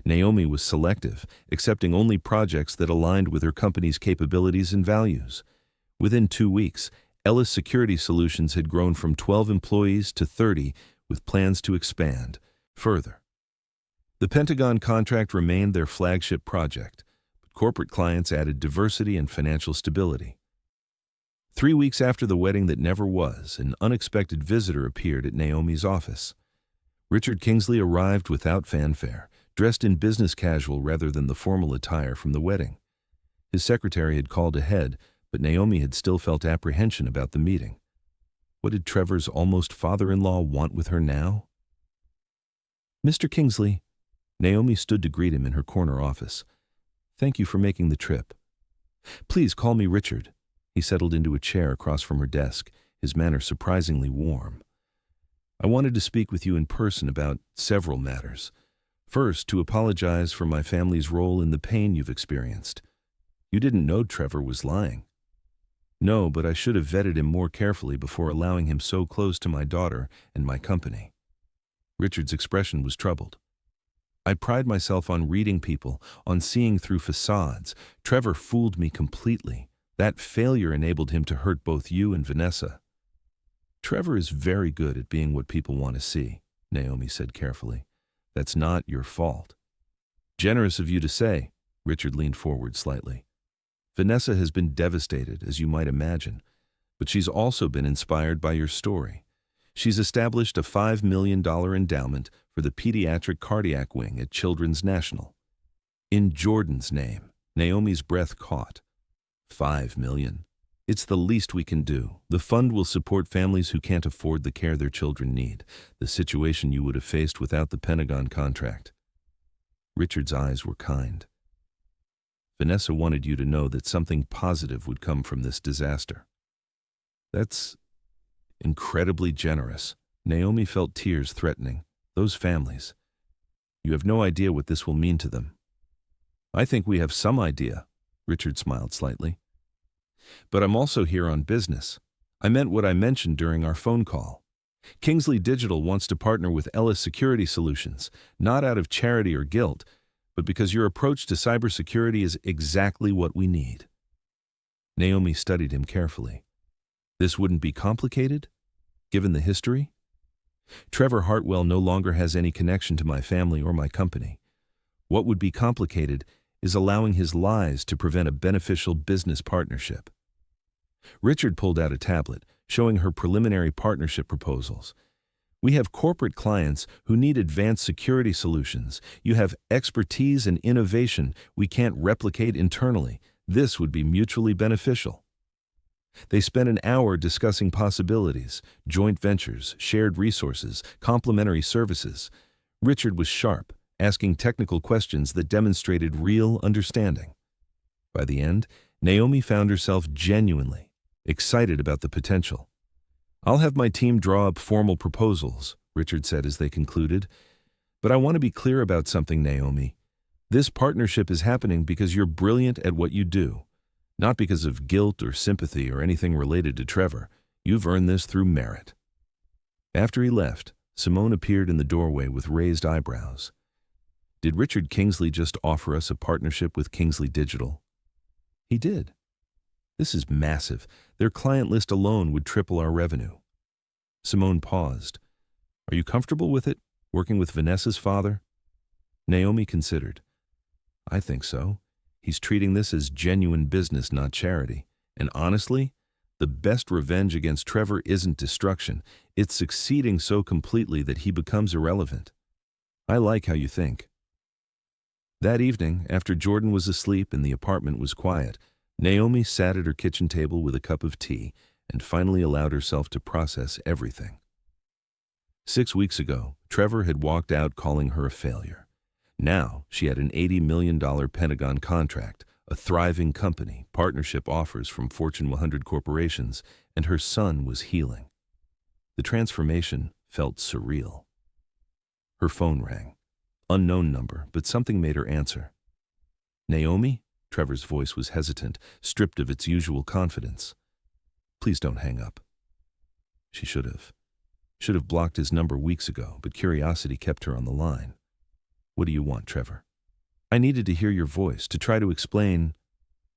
Naomi was selective, accepting only projects that aligned with her company's capabilities and values. Within 2 weeks, Ellis Security Solutions had grown from 12 employees to 30, with plans to expand further. The Pentagon contract remained their flagship project. Corporate clients added diversity and financial stability. 3 weeks after the wedding that never was, an unexpected visitor appeared at Naomi's office. Richard Kingsley arrived without fanfare, dressed in business casual rather than the formal attire from the wedding. His secretary had called ahead, but Naomi had still felt apprehension about the meeting. What did Trevor's almost father-in-law want with her now? Mr. Kingsley. Naomi stood to greet him in her corner office. Thank you for making the trip. Please call me Richard. He settled into a chair across from her desk, his manner surprisingly warm. I wanted to speak with you in person about several matters. First, to apologize for my family's role in the pain you've experienced. You didn't know Trevor was lying. No, but I should have vetted him more carefully before allowing him so close to my daughter and my company. Richard's expression was troubled. I pride myself on reading people, on seeing through facades. Trevor fooled me completely. That failure enabled him to hurt both you and Vanessa. Trevor is very good at being what people want to see, Naomi said carefully. That's not your fault. Generous of you to say. Richard leaned forward slightly. Vanessa has been devastated, as you might imagine, but she's also been inspired by your story. She's established a $5 million endowment for the pediatric cardiac wing at Children's National. In Jordan's name, Naomi's breath caught. $5 million. It's the least we can do. The fund will support families who can't afford the care their children need, the situation you would have faced without the Pentagon contract. Richard's eyes were kind. Vanessa wanted you to know that something positive would come from this disaster. That's incredibly generous. Naomi felt tears threatening. Those families. You have no idea what this will mean to them. I think we have some idea, Richard smiled slightly. But I'm also here on business. I meant what I mentioned during our phone call. Kingsley Digital wants to partner with Ellis Security Solutions, not out of charity or guilt, but because your approach to cybersecurity is exactly what we need. Naomi studied him carefully. This wouldn't be complicated, given the history? Trevor Hartwell no longer has any connection to my family or my company. What would be complicated is allowing his lies to prevent a beneficial business partnership. Richard pulled out a tablet, showing her preliminary partnership proposals. We have corporate clients who need advanced security solutions. You have expertise and innovation we can't replicate internally. This would be mutually beneficial. They spent an hour discussing possibilities, joint ventures, shared resources, complementary services. Richard was sharp, asking technical questions that demonstrated real understanding. By the end, Naomi found herself genuinely excited about the potential. I'll have my team draw up formal proposals, Richard said as they concluded. But I want to be clear about something, Naomi. This partnership is happening because you're brilliant at what you do, not because of guilt or sympathy or anything related to Trevor. You've earned this through merit. After he left, Simone appeared in the doorway with raised eyebrows. Did Richard Kingsley just offer us a partnership with Kingsley Digital? He did. This is massive. Their client list alone would triple our revenue. Simone paused. Are you comfortable with it, working with Vanessa's father? Naomi considered. I think so. He's treating this as genuine business, not charity. And honestly, the best revenge against Trevor isn't destruction. It's succeeding so completely that he becomes irrelevant. I like how you think. That evening, after Jordan was asleep and the apartment was quiet, Naomi sat at her kitchen table with a cup of tea and finally allowed herself to process everything. 6 weeks ago, Trevor had walked out calling her a failure. Now, she had an $80 million Pentagon contract, a thriving company, partnership offers from Fortune 100 corporations, and her son was healing. The transformation felt surreal. Her phone rang. Unknown number, but something made her answer. Naomi? Trevor's voice was hesitant, stripped of its usual confidence. Please don't hang up. She should have. Should have blocked his number weeks ago, but curiosity kept her on the line. What do you want, Trevor? I needed to hear your voice, to try to explain.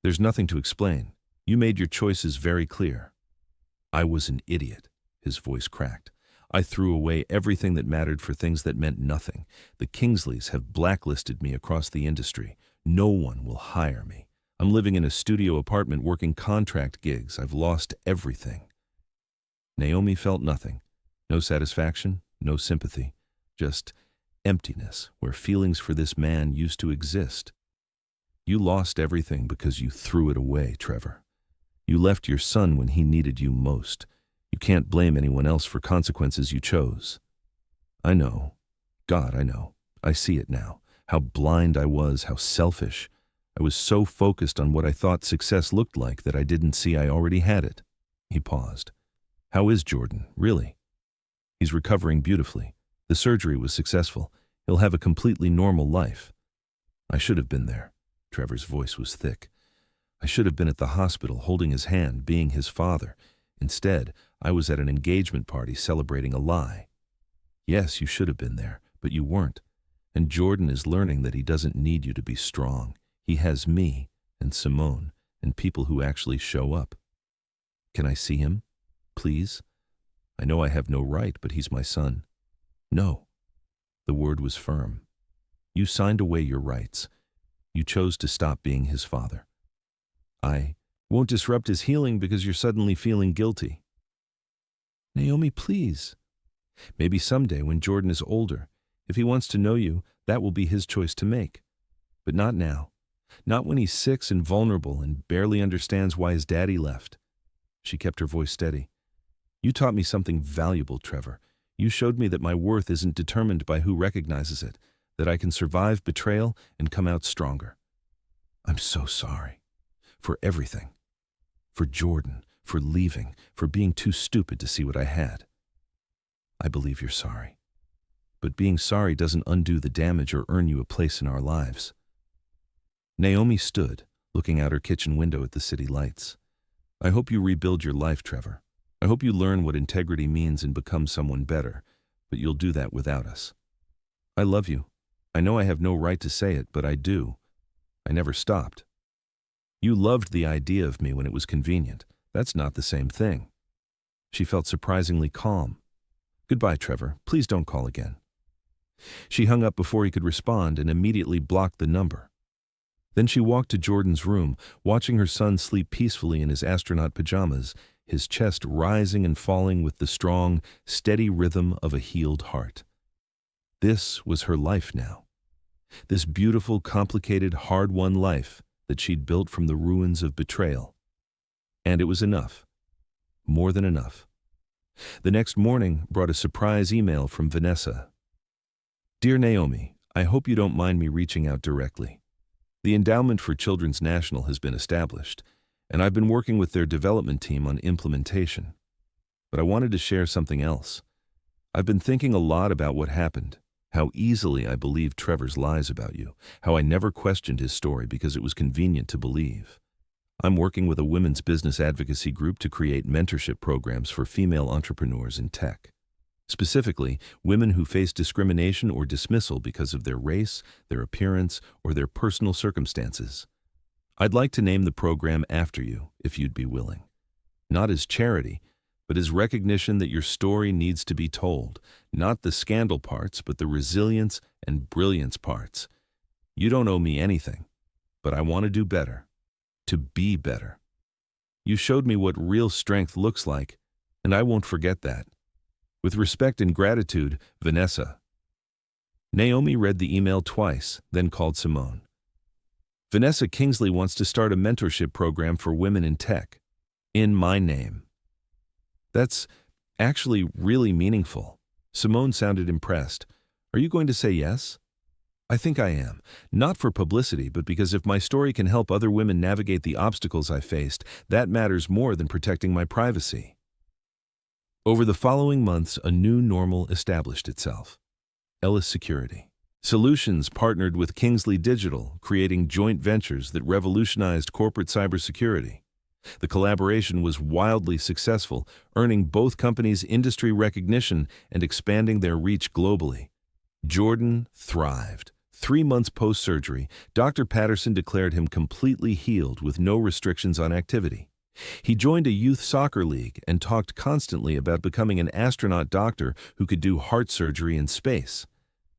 There's nothing to explain. You made your choices very clear. I was an idiot, his voice cracked. I threw away everything that mattered for things that meant nothing. The Kingsleys have blacklisted me across the industry. No one will hire me. I'm living in a studio apartment working contract gigs. I've lost everything. Naomi felt nothing. No satisfaction, no sympathy. Just emptiness where feelings for this man used to exist. You lost everything because you threw it away, Trevor. You left your son when he needed you most. You can't blame anyone else for consequences you chose. I know. God, I know. I see it now. How blind I was, how selfish. I was so focused on what I thought success looked like that I didn't see I already had it. He paused. How is Jordan, really? He's recovering beautifully. The surgery was successful. He'll have a completely normal life. I should have been there. Trevor's voice was thick. I should have been at the hospital holding his hand, being his father. Instead, I was at an engagement party celebrating a lie. Yes, you should have been there, but you weren't. And Jordan is learning that he doesn't need you to be strong. He has me and Simone and people who actually show up. Can I see him? Please? I know I have no right, but he's my son. No. The word was firm. You signed away your rights. You chose to stop being his father. I won't disrupt his healing because you're suddenly feeling guilty. Naomi, please. Maybe someday when Jordan is older, if he wants to know you, that will be his choice to make. But not now. Not when he's 6 and vulnerable and barely understands why his daddy left. She kept her voice steady. You taught me something valuable, Trevor. You showed me that my worth isn't determined by who recognizes it, that I can survive betrayal and come out stronger. I'm so sorry. For everything. For Jordan, for leaving, for being too stupid to see what I had. I believe you're sorry. But being sorry doesn't undo the damage or earn you a place in our lives. Naomi stood, looking out her kitchen window at the city lights. I hope you rebuild your life, Trevor. I hope you learn what integrity means and become someone better, but you'll do that without us. I love you. I know I have no right to say it, but I do. I never stopped. You loved the idea of me when it was convenient. That's not the same thing. She felt surprisingly calm. Goodbye, Trevor. Please don't call again. She hung up before he could respond and immediately blocked the number. Then she walked to Jordan's room, watching her son sleep peacefully in his astronaut pajamas, his chest rising and falling with the strong, steady rhythm of a healed heart. This was her life now. This beautiful, complicated, hard-won life that she'd built from the ruins of betrayal. And it was enough. More than enough. The next morning brought a surprise email from Vanessa. Dear Naomi, I hope you don't mind me reaching out directly. The Endowment for Children's National has been established, and I've been working with their development team on implementation. But I wanted to share something else. I've been thinking a lot about what happened, how easily I believed Trevor's lies about you, how I never questioned his story because it was convenient to believe. I'm working with a women's business advocacy group to create mentorship programs for female entrepreneurs in tech. Specifically, women who face discrimination or dismissal because of their race, their appearance, or their personal circumstances. I'd like to name the program after you, if you'd be willing. Not as charity, but as recognition that your story needs to be told, not the scandal parts, but the resilience and brilliance parts. You don't owe me anything, but I want to do better, to be better. You showed me what real strength looks like, and I won't forget that. With respect and gratitude, Vanessa. Naomi read the email twice, then called Simone. Vanessa Kingsley wants to start a mentorship program for women in tech. In my name. That's actually really meaningful. Simone sounded impressed. Are you going to say yes? I think I am. Not for publicity, but because if my story can help other women navigate the obstacles I faced, that matters more than protecting my privacy. Over the following months, a new normal established itself. Ellis Security Solutions partnered with Kingsley Digital, creating joint ventures that revolutionized corporate cybersecurity. The collaboration was wildly successful, earning both companies industry recognition and expanding their reach globally. Jordan thrived. 3 months post-surgery, Dr. Patterson declared him completely healed with no restrictions on activity. He joined a youth soccer league and talked constantly about becoming an astronaut doctor who could do heart surgery in space.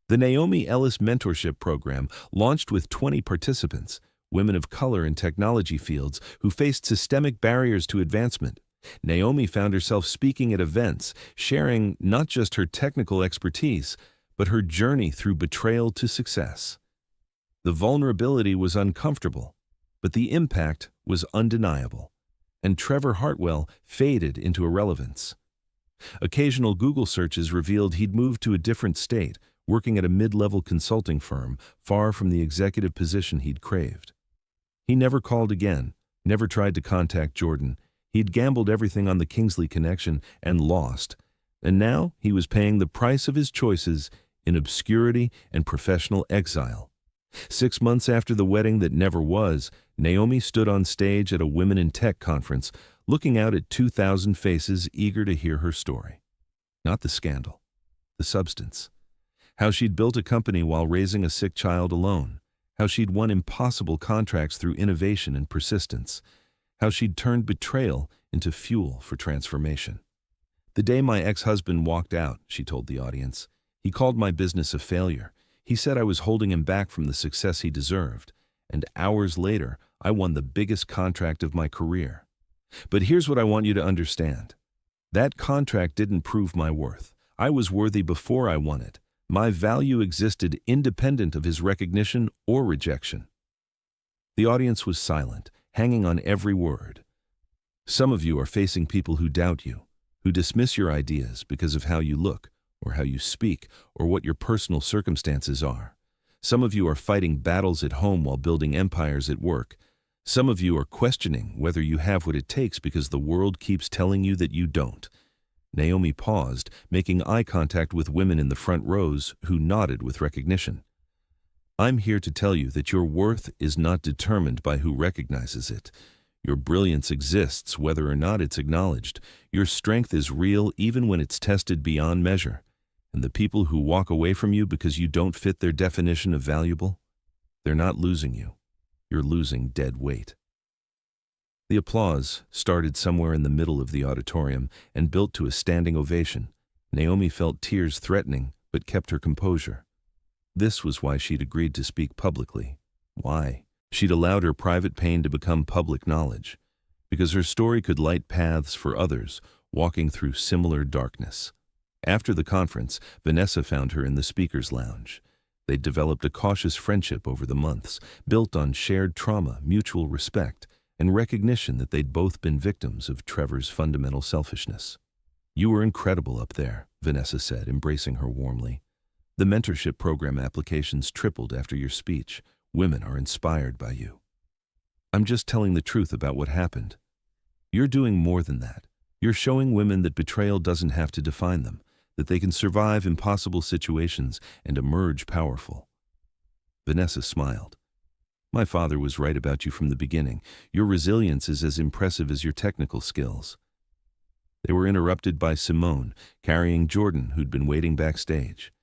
The Naomi Ellis Mentorship Program launched with 20 participants, women of color in technology fields who faced systemic barriers to advancement. Naomi found herself speaking at events, sharing not just her technical expertise, but her journey through betrayal to success. The vulnerability was uncomfortable, but the impact was undeniable. And Trevor Hartwell faded into irrelevance. Occasional Google searches revealed he'd moved to a different state, working at a mid-level consulting firm, far from the executive position he'd craved. He never called again, never tried to contact Jordan. He'd gambled everything on the Kingsley connection and lost, and now he was paying the price of his choices in obscurity and professional exile. 6 months after the wedding that never was, Naomi stood on stage at a Women in Tech conference, looking out at 2,000 faces eager to hear her story. Not the scandal, the substance. How she'd built a company while raising a sick child alone. How she'd won impossible contracts through innovation and persistence. How she'd turned betrayal into fuel for transformation. The day my ex-husband walked out, she told the audience, he called my business a failure. He said I was holding him back from the success he deserved. And hours later, I won the biggest contract of my career. But here's what I want you to understand. That contract didn't prove my worth. I was worthy before I won it. My value existed independent of his recognition or rejection. The audience was silent, hanging on every word. Some of you are facing people who doubt you, who dismiss your ideas because of how you look, or how you speak, or what your personal circumstances are. Some of you are fighting battles at home while building empires at work. Some of you are questioning whether you have what it takes because the world keeps telling you that you don't. Naomi paused, making eye contact with women in the front rows who nodded with recognition. I'm here to tell you that your worth is not determined by who recognizes it. Your brilliance exists whether or not it's acknowledged. Your strength is real even when it's tested beyond measure. And the people who walk away from you because you don't fit their definition of valuable, they're not losing you. You're losing dead weight. The applause started somewhere in the middle of the auditorium and built to a standing ovation. Naomi felt tears threatening, but kept her composure. This was why she'd agreed to speak publicly. Why? She'd allowed her private pain to become public knowledge. Because her story could light paths for others walking through similar darkness. After the conference, Vanessa found her in the speaker's lounge. They'd developed a cautious friendship over the months, built on shared trauma, mutual respect, and recognition that they'd both been victims of Trevor's fundamental selfishness. You were incredible up there, Vanessa said, embracing her warmly. The mentorship program applications tripled after your speech. Women are inspired by you. I'm just telling the truth about what happened. You're doing more than that. You're showing women that betrayal doesn't have to define them, that they can survive impossible situations and emerge powerful. Vanessa smiled. My father was right about you from the beginning. Your resilience is as impressive as your technical skills. They were interrupted by Simone, carrying Jordan, who'd been waiting backstage.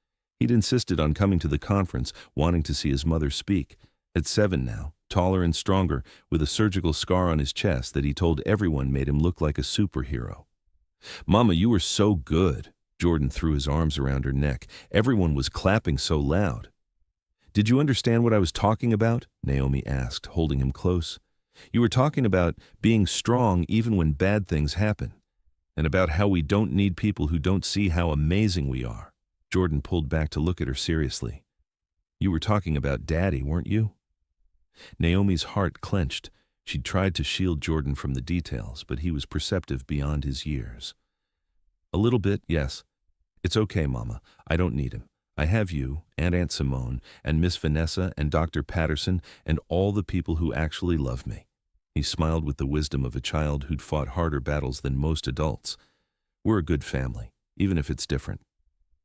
He'd insisted on coming to the conference, wanting to see his mother speak. At 7 now, taller and stronger, with a surgical scar on his chest that he told everyone made him look like a superhero. Mama, you were so good. Jordan threw his arms around her neck. Everyone was clapping so loud. Did you understand what I was talking about? Naomi asked, holding him close. You were talking about being strong even when bad things happen, and about how we don't need people who don't see how amazing we are. Jordan pulled back to look at her seriously. You were talking about Daddy, weren't you? Naomi's heart clenched. She'd tried to shield Jordan from the details, but he was perceptive beyond his years. A little bit, yes. It's okay, Mama. I don't need him. I have you, and Aunt Simone, and Miss Vanessa, and Dr. Patterson, and all the people who actually love me. He smiled with the wisdom of a child who'd fought harder battles than most adults. We're a good family, even if it's different.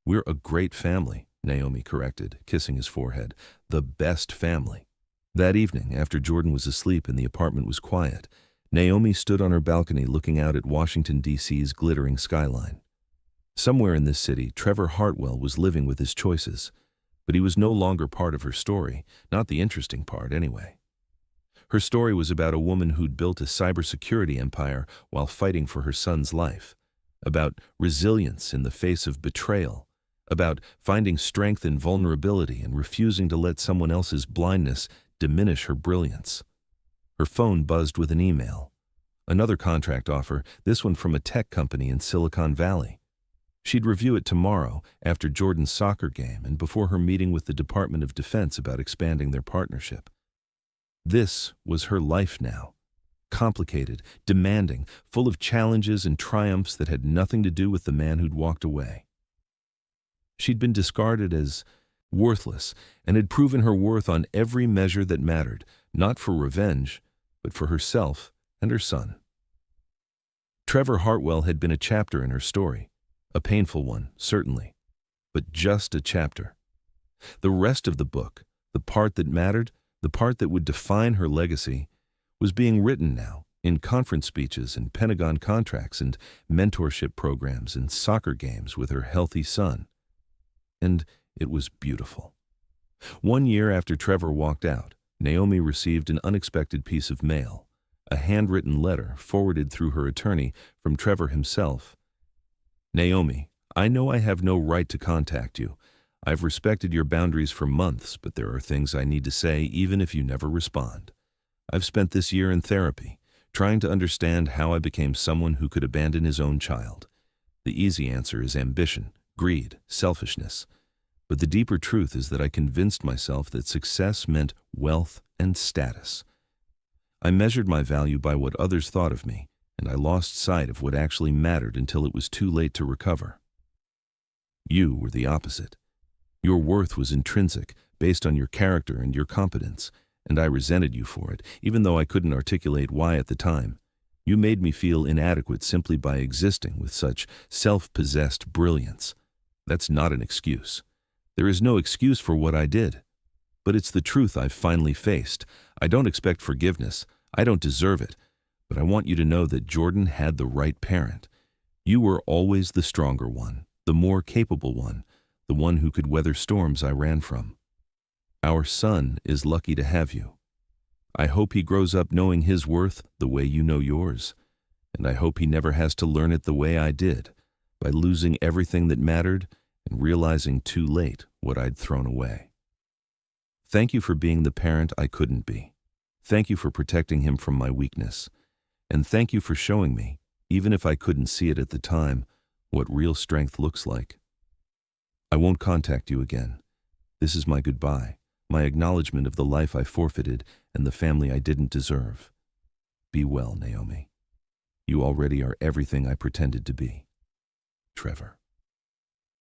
We're a great family, Naomi corrected, kissing his forehead. The best family. That evening, after Jordan was asleep and the apartment was quiet, Naomi stood on her balcony looking out at Washington, D.C.'s glittering skyline. Somewhere in this city, Trevor Hartwell was living with his choices, but he was no longer part of her story, not the interesting part anyway. Her story was about a woman who'd built a cybersecurity empire while fighting for her son's life, about resilience in the face of betrayal, about finding strength in vulnerability and refusing to let someone else's blindness diminish her brilliance. Her phone buzzed with an email. Another contract offer, this one from a tech company in Silicon Valley. She'd review it tomorrow, after Jordan's soccer game and before her meeting with the Department of Defense about expanding their partnership. This was her life now. Complicated, demanding, full of challenges and triumphs that had nothing to do with the man who'd walked away. She'd been discarded as worthless and had proven her worth on every measure that mattered, not for revenge, but for herself and her son. Trevor Hartwell had been a chapter in her story. A painful one, certainly, but just a chapter. The rest of the book, The part that mattered, the part that would define her legacy, was being written now in conference speeches and Pentagon contracts and mentorship programs and soccer games with her healthy son. And it was beautiful. 1 year after Trevor walked out, Naomi received an unexpected piece of mail, a handwritten letter forwarded through her attorney from Trevor himself. Naomi, I know I have no right to contact you. I've respected your boundaries for months, but there are things I need to say even if you never respond. I've spent this year in therapy, trying to understand how I became someone who could abandon his own child. The easy answer is ambition, greed, selfishness. But the deeper truth is that I convinced myself that success meant wealth and status. I measured my value by what others thought of me, and I lost sight of what actually mattered until it was too late to recover. You were the opposite. Your worth was intrinsic, based on your character and your competence, and I resented you for it, even though I couldn't articulate why at the time. You made me feel inadequate simply by existing with such self-possessed brilliance. That's not an excuse. There is no excuse for what I did. But it's the truth I've finally faced. I don't expect forgiveness. I don't deserve it. But I want you to know that Jordan had the right parent. You were always the stronger one, the more capable one, the one who could weather storms I ran from. Our son is lucky to have you. I hope he grows up knowing his worth the way you know yours. And I hope he never has to learn it the way I did, by losing everything that mattered and realizing too late what I'd thrown away. Thank you for being the parent I couldn't be. Thank you for protecting him from my weakness. And thank you for showing me, even if I couldn't see it at the time, what real strength looks like. I won't contact you again. This is my goodbye, my acknowledgement of the life I forfeited and the family I didn't deserve. Be well, Naomi. You already are everything I pretended to be. Trevor.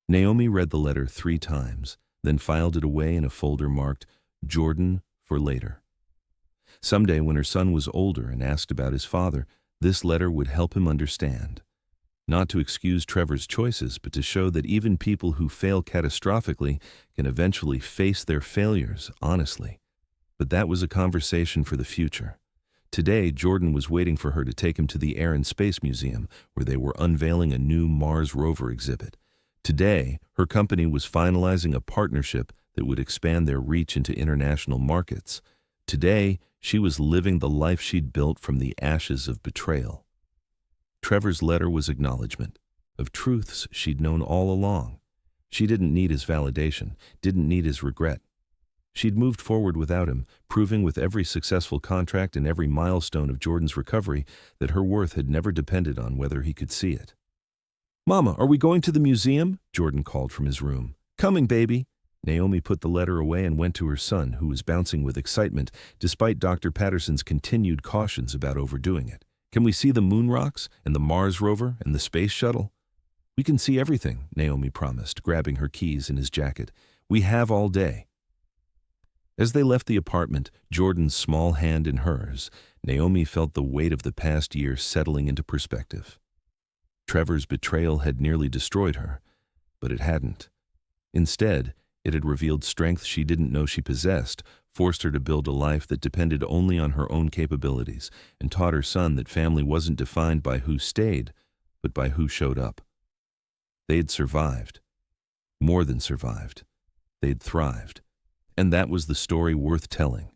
Naomi read the letter 3 times, then filed it away in a folder marked Jordan for later. Someday when her son was older and asked about his father, this letter would help him understand. Not to excuse Trevor's choices, but to show that even people who fail catastrophically can eventually face their failures honestly. But that was a conversation for the future. Today, Jordan was waiting for her to take him to the Air and Space Museum, where they were unveiling a new Mars rover exhibit. Today, her company was finalizing a partnership that would expand their reach into international markets. Today, she was living the life she'd built from the ashes of betrayal. Trevor's letter was acknowledgement of truths she'd known all along. She didn't need his validation, didn't need his regret. She'd moved forward without him, proving with every successful contract and every milestone of Jordan's recovery that her worth had never depended on whether he could see it. "Mama, are we going to the museum?" Jordan called from his room. "Coming, baby." Naomi put the letter away and went to her son, who was bouncing with excitement, despite Dr. Patterson's continued cautions about overdoing it. "Can we see the moon rocks and the Mars rover and the space shuttle?" "We can see everything," Naomi promised, grabbing her keys in his jacket. "We have all day." As they left the apartment, Jordan's small hand in hers, Naomi felt the weight of the past year settling into perspective. Trevor's betrayal had nearly destroyed her, but it hadn't. Instead, it had revealed strength she didn't know she possessed, forced her to build a life that depended only on her own capabilities, and taught her son that family wasn't defined by who stayed, but by who showed up. They'd survived. More than survived. They'd thrived. And that was the story worth telling.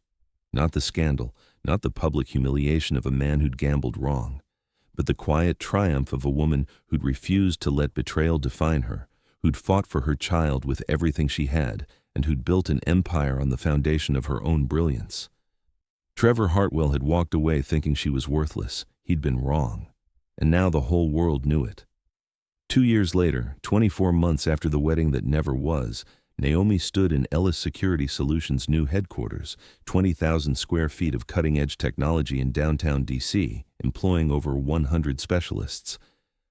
Not the scandal, not the public humiliation of a man who'd gambled wrong, but the quiet triumph of a woman who'd refused to let betrayal define her, who'd fought for her child with everything she had, and who'd built an empire on the foundation of her own brilliance. Trevor Hartwell had walked away thinking she was worthless. He'd been wrong. And now the whole world knew it. 2 years later, 24 months after the wedding that never was, Naomi stood in Ellis Security Solutions' new headquarters, 20,000 square feet of cutting-edge technology in downtown D.C., employing over 100 specialists.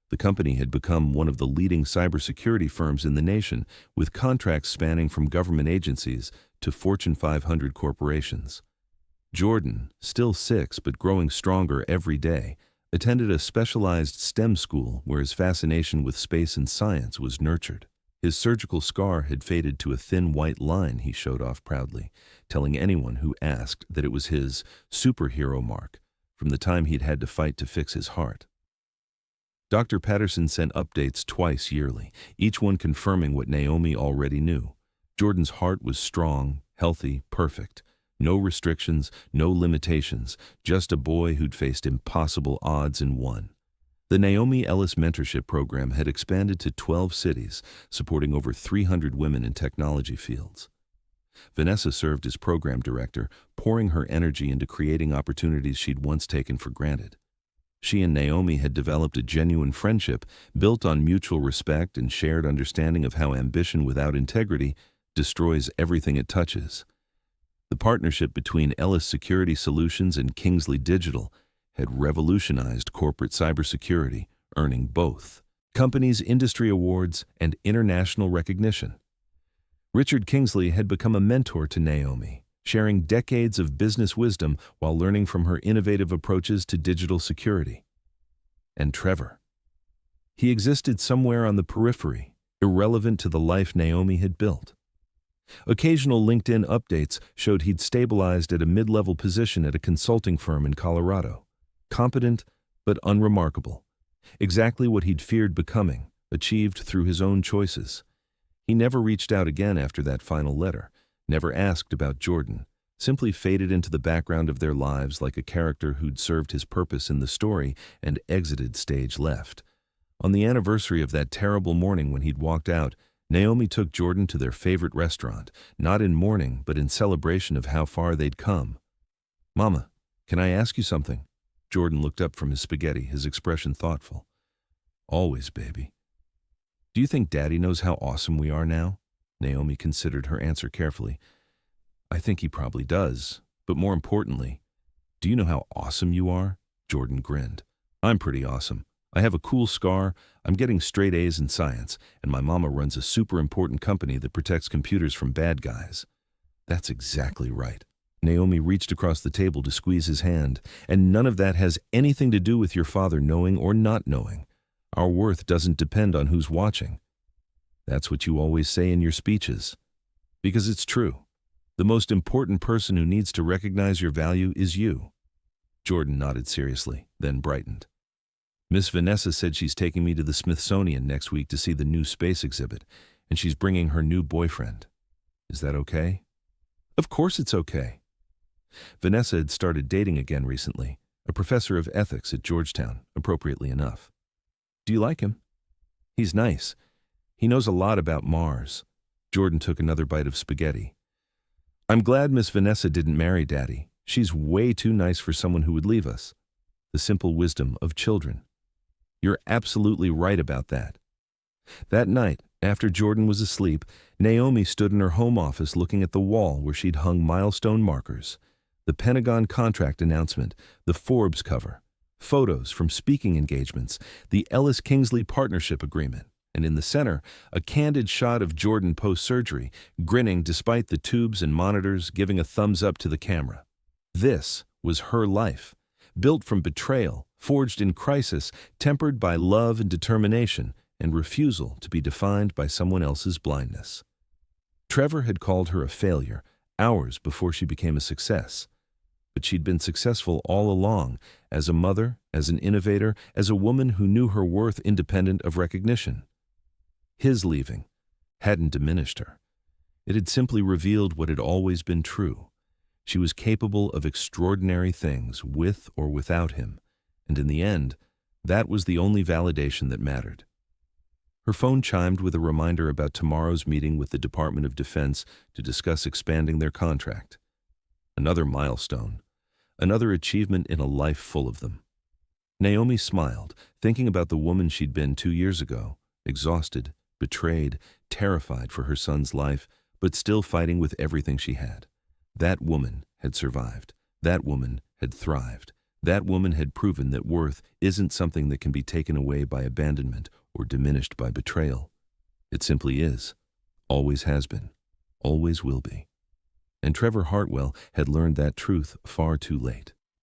The company had become one of the leading cybersecurity firms in the nation, with contracts spanning from government agencies to Fortune 500 corporations. Jordan, still 6 but growing stronger every day, attended a specialized STEM school where his fascination with space and science was nurtured. His surgical scar had faded to a thin white line he showed off proudly, telling anyone who asked that it was his superhero mark from the time he'd had to fight to fix his heart. Dr. Patterson sent updates twice yearly, each one confirming what Naomi already knew. Jordan's heart was strong, healthy, perfect. No restrictions, no limitations, just a boy who'd faced impossible odds and won. The Naomi Ellis Mentorship Program had expanded to 12 cities, supporting over 300 women in technology fields. Vanessa served as program director, pouring her energy into creating opportunities she'd once taken for granted. She and Naomi had developed a genuine friendship built on mutual respect and shared understanding of how ambition without integrity destroys everything it touches. The partnership between Ellis Security Solutions and Kingsley Digital had revolutionized corporate cybersecurity, earning both companies' industry awards and international recognition. Richard Kingsley had become a mentor to Naomi, sharing decades of business wisdom while learning from her innovative approaches to digital security. And Trevor. He existed somewhere on the periphery, irrelevant to the life Naomi had built. Occasional LinkedIn updates showed he'd stabilized at a mid-level position at a consulting firm in Colorado. Competent, but unremarkable. Exactly what he'd feared becoming, achieved through his own choices. He never reached out again after that final letter, never asked about Jordan, simply faded into the background of their lives like a character who'd served his purpose in the story and exited stage left. On the anniversary of that terrible morning when he'd walked out, Naomi took Jordan to their favorite restaurant, not in mourning, but in celebration of how far they'd come. "Mama, can I ask you something?" Jordan looked up from his spaghetti, his expression thoughtful. "Always, baby." "Do you think Daddy knows how awesome we are now?" Naomi considered her answer carefully. "I think he probably does, but more importantly, do you know how awesome you are?" Jordan grinned. "I'm pretty awesome. I have a cool scar, I'm getting straight A's in science, and my mama runs a super important company that protects computers from bad guys." "That's exactly right." Naomi reached across the table to squeeze his hand. "And none of that has anything to do with your father knowing or not knowing. Our worth doesn't depend on who's watching." "That's what you always say in your speeches." "Because it's true. The most important person who needs to recognize your value is you." Jordan nodded seriously, then brightened. "Miss Vanessa said she's taking me to the Smithsonian next week to see the new space exhibit, and she's bringing her new boyfriend. Is that okay?" "Of course it's okay." Vanessa had started dating again recently, a professor of ethics at Georgetown, appropriately enough. "Do you like him?" "He's nice. He knows a lot about Mars." Jordan took another bite of spaghetti. "I'm glad Miss Vanessa didn't marry Daddy. She's way too nice for someone who would leave us." The simple wisdom of children. "You're absolutely right about that." That night, after Jordan was asleep, Naomi stood in her home office looking at the wall where she'd hung milestone markers. The Pentagon contract announcement, the Forbes cover, photos from speaking engagements, the Ellis-Kingsley partnership agreement, and in the center, a candid shot of Jordan post-surgery, grinning despite the tubes and monitors, giving a thumbs up to the camera. This was her life, built from betrayal, forged in crisis, tempered by love and determination, and refusal to be defined by someone else's blindness. Trevor had called her a failure hours before she became a success. But she'd been successful all along, as a mother, as an innovator, as a woman who knew her worth independent of recognition. His leaving hadn't diminished her. It had simply revealed what had always been true. She was capable of extraordinary things with or without him, and in the end, that was the only validation that mattered. Her phone chimed with a reminder about tomorrow's meeting with the Department of Defense to discuss expanding their contract. Another milestone, another achievement in a life full of them. Naomi smiled, thinking about the woman she'd been 2 years ago, exhausted, betrayed, terrified for her son's life, but still fighting with everything she had. That woman had survived. That woman had thrived. That woman had proven that worth isn't something that can be taken away by abandonment or diminished by betrayal. It simply is, always has been, always will be. And Trevor Hartwell had learned that truth far too late.